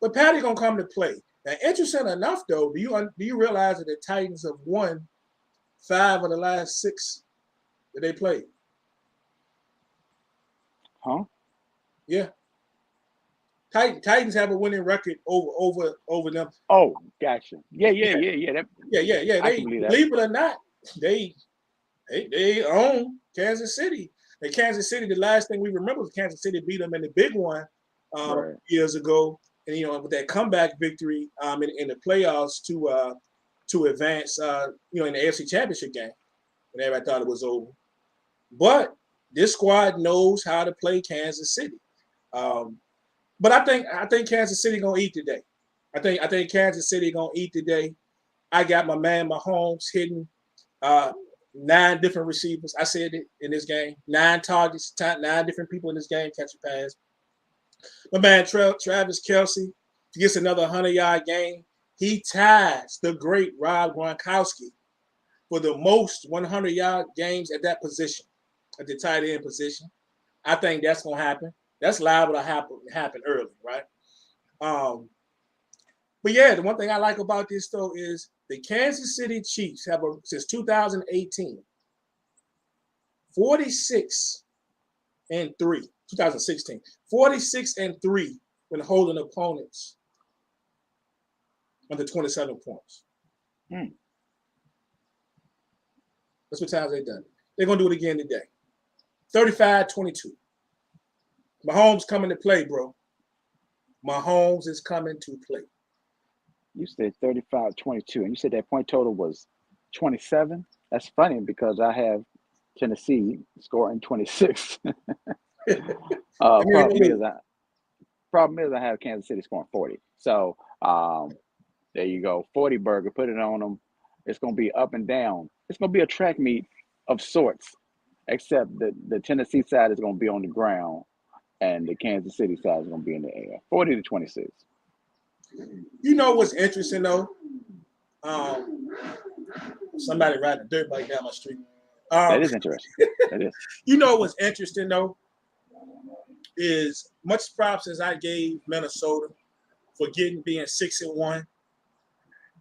But Patty gonna come to play. Now, interesting enough though, do you realize that the Titans have won 5 of the last 6 that they played? Huh? Yeah. Titans have a winning record over them. Oh, gotcha. Yeah. Yeah. I They can believe that. believe it or not, they own Kansas City. And Kansas City, the last thing we remember was Kansas City beat them in the big one Right. years ago, and with that comeback victory in the playoffs to advance in the AFC Championship game when everybody thought it was over. But this squad knows how to play Kansas City. But I think Kansas City gonna eat today. I think Kansas City gonna eat today. I got my man Mahomes hitting 9 different receivers. I said it in this game. 9 targets, 9 different people in this game catch a pass. My man Travis Kelce gets another 100-yard game. He ties the great Rob Gronkowski for the most 100-yard games at that position, at the tight end position. I think that's gonna happen. That's liable to happen early, right? But yeah, the one thing I like about this though is the Kansas City Chiefs have since 2018 46 and 3. 2016 46 and 3 when holding opponents under 27 points. That's what times they've done. They're gonna do it again today. 35-22. Mahomes coming to play, bro. Mahomes is coming to play. You said 35-22, and you said that point total was 27. That's funny because I have Tennessee scoring 26. Problem is, Problem is, I have Kansas City scoring 40. So there you go, 40 burger. Put it on them. It's gonna be up and down. It's gonna be a track meet of sorts, except the Tennessee side is gonna be on the ground, and the Kansas City side is gonna be in the air. 40-26. You know what's interesting though? Somebody riding a dirt bike down my street. That is interesting. That is. You know what's interesting though is much props as I gave Minnesota for being 6-1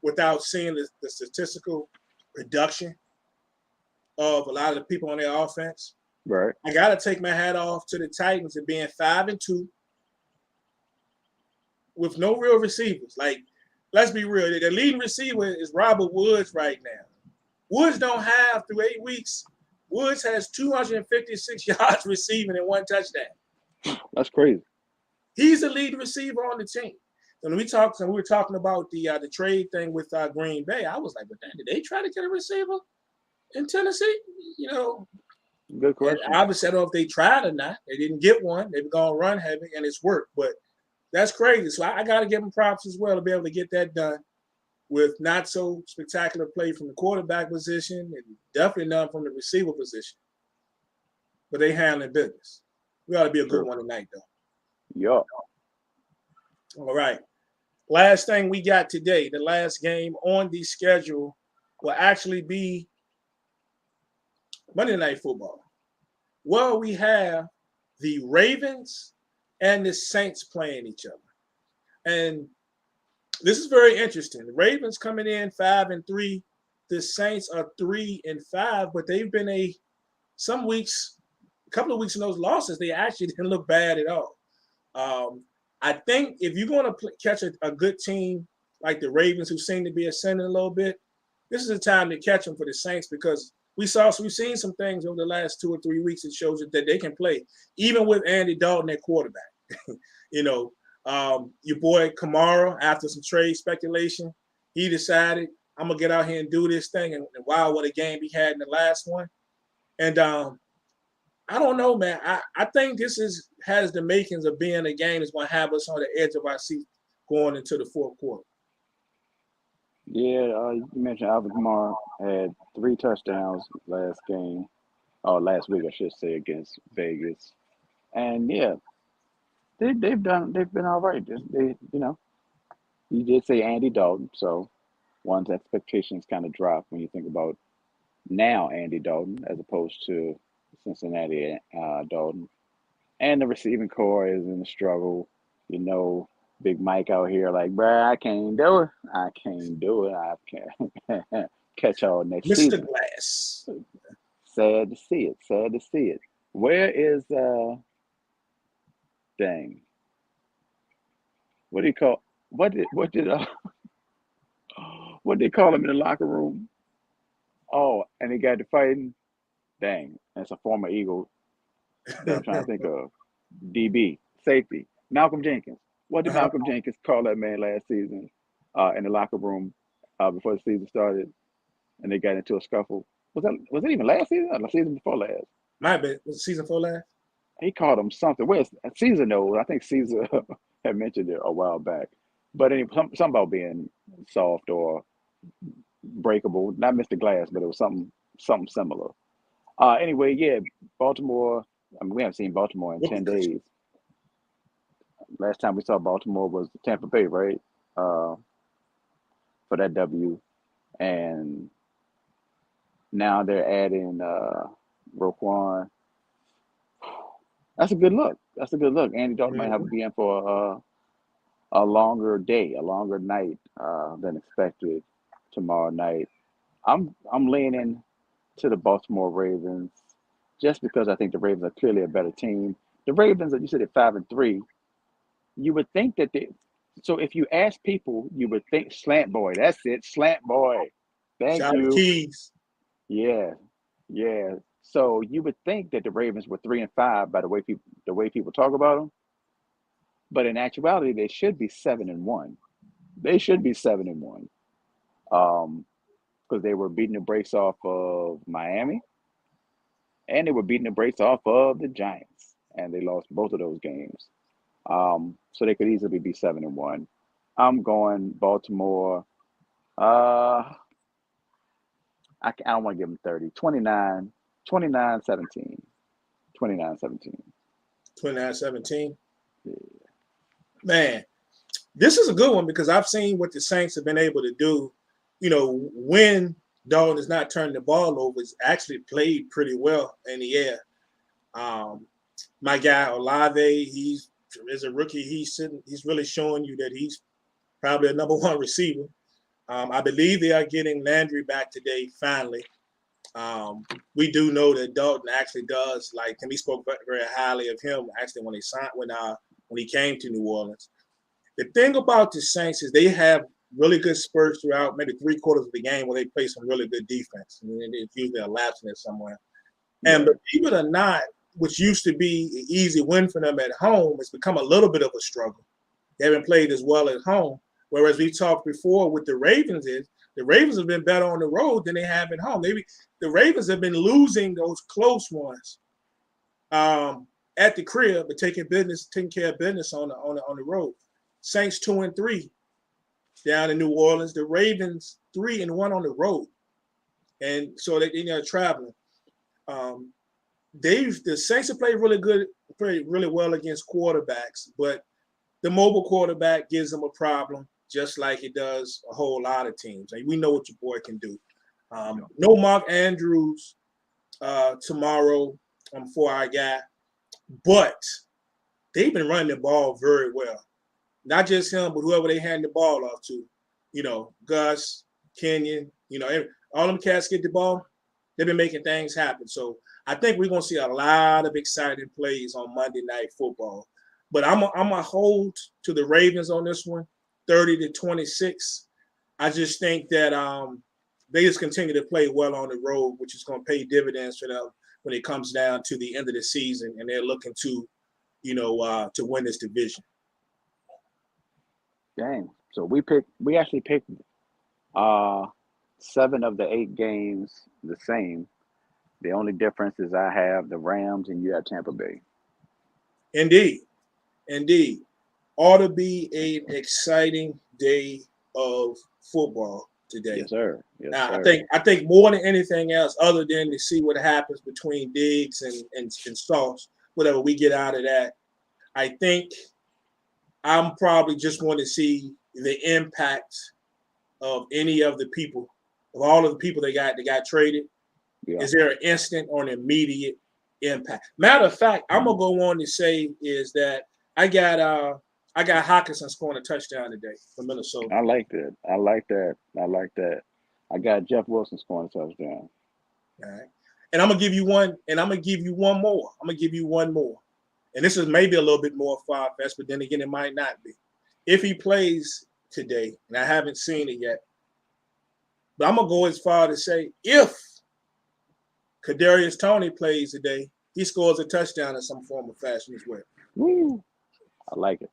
without seeing the statistical production of a lot of the people on their offense. Right. I gotta take my hat off to the Titans and being 5-2 with no real receivers. Like, let's be real. The leading receiver is Robert Woods right now. Woods don't have through 8 weeks. Woods has 256 yards receiving and 1 touchdown. That's crazy. He's the lead receiver on the team. And we were talking about the trade thing with Green Bay. I was like, but did they try to get a receiver in Tennessee? You know, good question. I obviously don't know if they tried or not. They didn't get one. They've gone run heavy, and it's worked. But that's crazy. So I got to give them props as well to be able to get that done with not so spectacular play from the quarterback position and definitely none from the receiver position. But they handling business. We ought to be a good one tonight, though. Yup. All right. Last thing we got today, the last game on the schedule will actually be Monday Night Football. Well, we have the Ravens and the Saints playing each other. And this is very interesting. The Ravens coming in 5-3. The Saints are 3-5, but they've been a couple of weeks in those losses, they actually didn't look bad at all. I think if you're going to catch a good team like the Ravens, who seem to be ascending a little bit, this is the time to catch them for the Saints, because we've seen some things over the last 2 or 3 weeks that shows that they can play, even with Andy Dalton at quarterback. You know, your boy Kamara, after some trade speculation, he decided, I'm going to get out here and do this thing. And wow, what a game he had in the last one. And I don't know, man. I think this has the makings of being a game that's going to have us on the edge of our seat going into the fourth quarter. Yeah, you mentioned Alvin Kamara had 3 touchdowns last game, or last week, I should say, against Vegas. And yeah, they've been all right. You did say Andy Dalton, so one's expectations kind of drop when you think about now Andy Dalton as opposed to Cincinnati Dalton. And the receiving core is in the struggle. You know, Big Mike out here like, bruh, I can't do it. I can't catch all next Mr. season. Glass. Sad to see it. Where is dang? What do you call? What did what they call him in the locker room? Oh, and he got to fighting. Dang, that's a former Eagle that I'm trying to think of. DB, safety, Malcolm Jenkins. What did Malcolm Jenkins call that man last season in the locker room before the season started, and they got into a scuffle? Was it even last season or the season before last? My bad. Was it season 4 last? He called him something. Where's Caesar knows? I think Caesar had mentioned it a while back. But anyway, something about being soft or breakable. Not Mr. Glass, but it was something similar. Anyway, yeah, Baltimore. I mean, we haven't seen Baltimore in 10 days. Last time we saw Baltimore was Tampa Bay, right? For that W. And now they're adding Roquan. That's a good look. Andy Dalton might have to be in for a longer day, a longer night than expected tomorrow night. I'm leaning to the Baltimore Ravens just because I think the Ravens are clearly a better team. The Ravens, you said at 5-3, you would think that so if you ask people, you would think slant boy. That's it, slant boy. Thank Shout you. Keys. Yeah. So you would think that the Ravens were 3-5 by the way people talk about them, but in actuality, they should be 7-1. They should be 7-1, because they were beating the brakes off of Miami, and they were beating the brakes off of the Giants, and they lost both of those games. So they could easily be 7-1. I'm going Baltimore. I don't want to give them 30. 29, 29-17. 29-17. 29-17. Yeah. Man, this is a good one because I've seen what the Saints have been able to do. When Dalton has not turned the ball over, it's actually played pretty well in the air. My guy Olave, he's as a rookie, he's really showing you that he's probably a number one receiver. I believe they are getting Landry back today, finally. We do know that Dalton actually does like him. He spoke very highly of him actually when he came to New Orleans. The thing about the Saints is they have really good spurts throughout maybe 3/4 of the game where they play some really good defense. I mean, it's usually a lapse in it somewhere. And believe it or not, which used to be an easy win for them at home, has become a little bit of a struggle. They haven't played as well at home. Whereas we talked before with the Ravens the Ravens have been better on the road than they have at home. The Ravens have been losing those close ones at the crib, but taking care of business on the road. Saints 2-3 down in New Orleans. The Ravens 3-1 on the road, and so they're traveling. The Saints have played really well against quarterbacks, but the mobile quarterback gives them a problem, just like it does a whole lot of teams. Like, we know what your boy can do. No Mark Andrews tomorrow for our guy, but they've been running the ball very well. Not just him, but whoever they hand the ball off to. Gus, Kenyon, all them cats get the ball. They've been making things happen. So I think we're going to see a lot of exciting plays on Monday Night Football. But I'm a hold to the Ravens on this one, 30-26. I just think that they just continue to play well on the road, which is going to pay dividends for them when it comes down to the end of the season, and they're looking to win this division. Dang. So we actually picked 7 of the 8 games the same. The only difference is I have the Rams and you have Tampa Bay. Indeed. Ought to be an exciting day of football today. Yes, sir. Yes, sir. I think more than anything else, other than to see what happens between Diggs and Sauce, whatever we get out of that, I think I'm probably just want to see the impact of any of the people, of all of the people that got traded. Yeah. Is there an instant or an immediate impact? Matter of fact, I'm gonna go on to say is that I got Hockenson scoring a touchdown today for Minnesota. I like that. I got Jeff Wilson scoring a touchdown. All right. And I'm gonna give you one, and I'm gonna give you one more. And this is maybe a little bit more far-fetched, but then again, it might not be. If he plays today, and I haven't seen it yet, but I'm gonna go as far to say if Kadarius Toney plays today, he scores a touchdown in some form of fashion as well. Woo. I like it.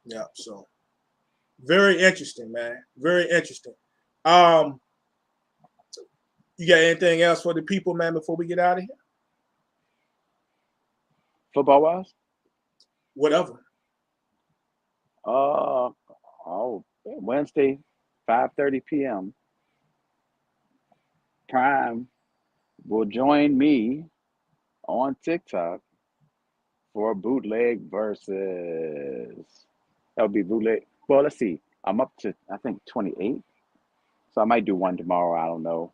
Yeah, so very interesting, man. Very interesting. You got anything else for the people, man, before we get out of here? Football wise? Whatever. Wednesday, 5:30 p.m. Prime will join me on TikTok for bootleg versus. That'll be bootleg. Well, let's see. I'm up to, I think, 28. So I might do one tomorrow. I don't know.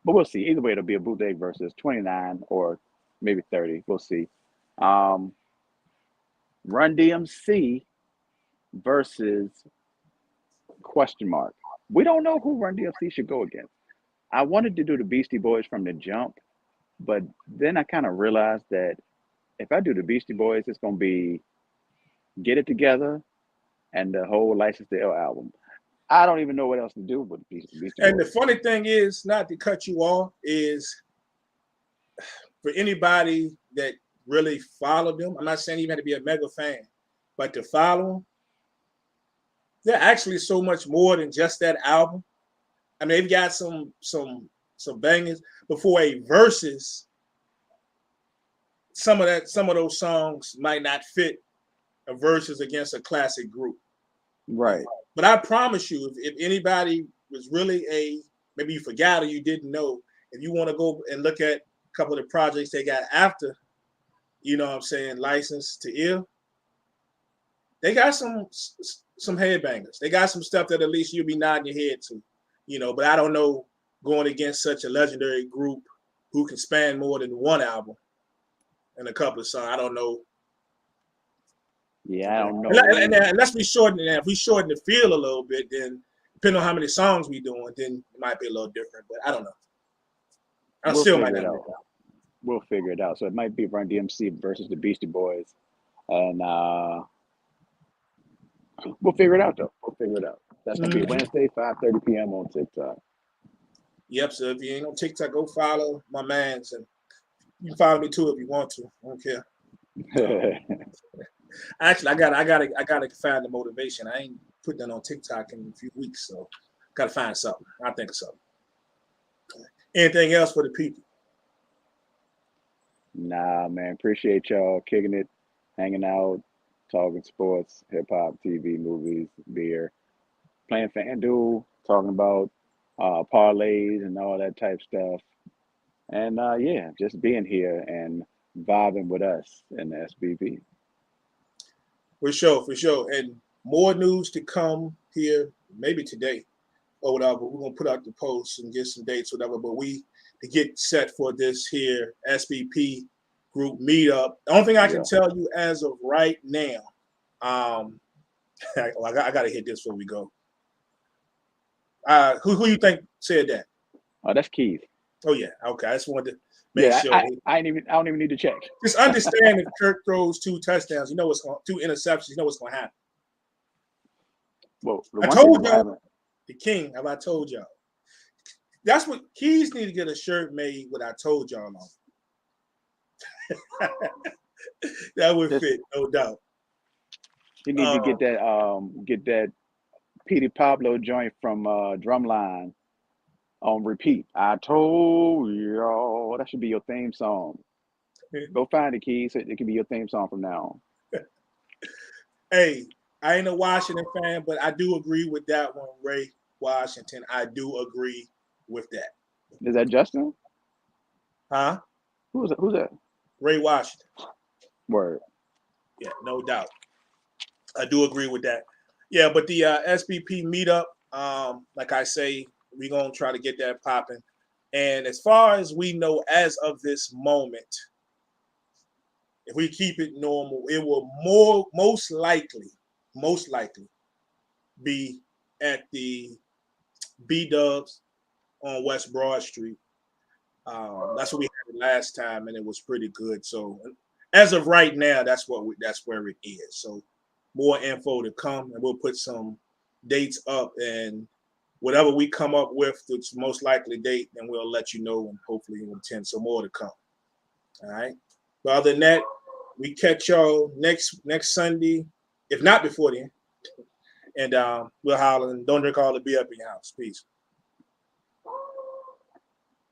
But we'll see. Either way, it'll be a bootleg versus 29 or maybe 30. We'll see. Run DMC versus question mark. We don't know who Run DMC should go against. I wanted to do the Beastie Boys from the jump, but then I kind of realized that if I do the Beastie Boys, it's going to be Get It Together and the whole License to Ill album. I don't even know what else to do with Beastie Boys. And the funny thing is, not to cut you off, is for anybody that really followed them, I'm not saying you had to be a mega fan, but to follow them, they're actually so much more than just that album. I mean, they've got some bangers before a versus. Some of those songs might not fit a versus against a classic group. Right. But I promise you, if anybody was really maybe you forgot or you didn't know, if you want to go and look at a couple of the projects they got after, you know what I'm saying, License to Ill, they got some headbangers. They got some stuff that at least you'll be nodding your head to, you know. But I don't know, going against such a legendary group who can span more than one album and a couple of songs. I don't know. Yeah, I don't know. And unless we shorten it, if we shorten the field a little bit, then depending on how many songs we doing, then it might be a little different. But I don't know. I still might not know. We'll figure it out. So it might be Run DMC versus the Beastie Boys, and we'll figure it out though. We'll figure it out. That's gonna be Wednesday, 5:30 p.m. on TikTok. Yep. So if you ain't on TikTok, go follow my man's, and you can follow me too if you want to. I don't care. Actually, I gotta find the motivation. I ain't put that on TikTok in a few weeks, so gotta find something. I'll think of something. Anything else for the people? Nah, man. Appreciate y'all kicking it, hanging out, talking sports, hip hop, TV, movies, beer, playing FanDuel, talking about parlays and all that type stuff. And yeah, just being here and vibing with us in the SBP. For sure. And more news to come here, maybe today or whatever. We're gonna put out the posts and get some dates, whatever. But we to get set for this here SBP group meetup. The only thing I can tell you as of right now, I gotta hit this before we go. Who you think said that? Oh, that's Keith. Oh yeah, okay. I just wanted to make sure. I don't even need to check. Just understand if Kirk throws 2 touchdowns, you know what's going 2 interceptions, you know what's going to happen. Well, I told y'all, the king. Have I told y'all? That's what Keys need to get a shirt made. What I told y'all on. That would fit, no doubt. You need to get that Petey Pablo joint from Drumline on repeat. I told y'all. That should be your theme song. Go find it, Keys. It can be your theme song from now on. Hey, I ain't a Washington fan, but I do agree with that one, Ray Washington. I do agree with that. Is that Justin? Huh? Who's that? Ray Washington. Word. Yeah, no doubt. I do agree with that. Yeah, but the SBP meetup, like I say, we're going to try to get that popping. And as far as we know, as of this moment, if we keep it normal, it will most likely be at the B-Dubs on West Broad Street. That's what we had last time, and it was pretty good. So as of right now, that's where it is. So more info to come, and we'll put some dates up, and whatever we come up with, it's most likely date, then we'll let you know, and hopefully we'll attend. So more to come. All right. But other than that, we catch y'all next Sunday, if not before then. And we'll holler, and don't drink all the beer up in your house. Peace.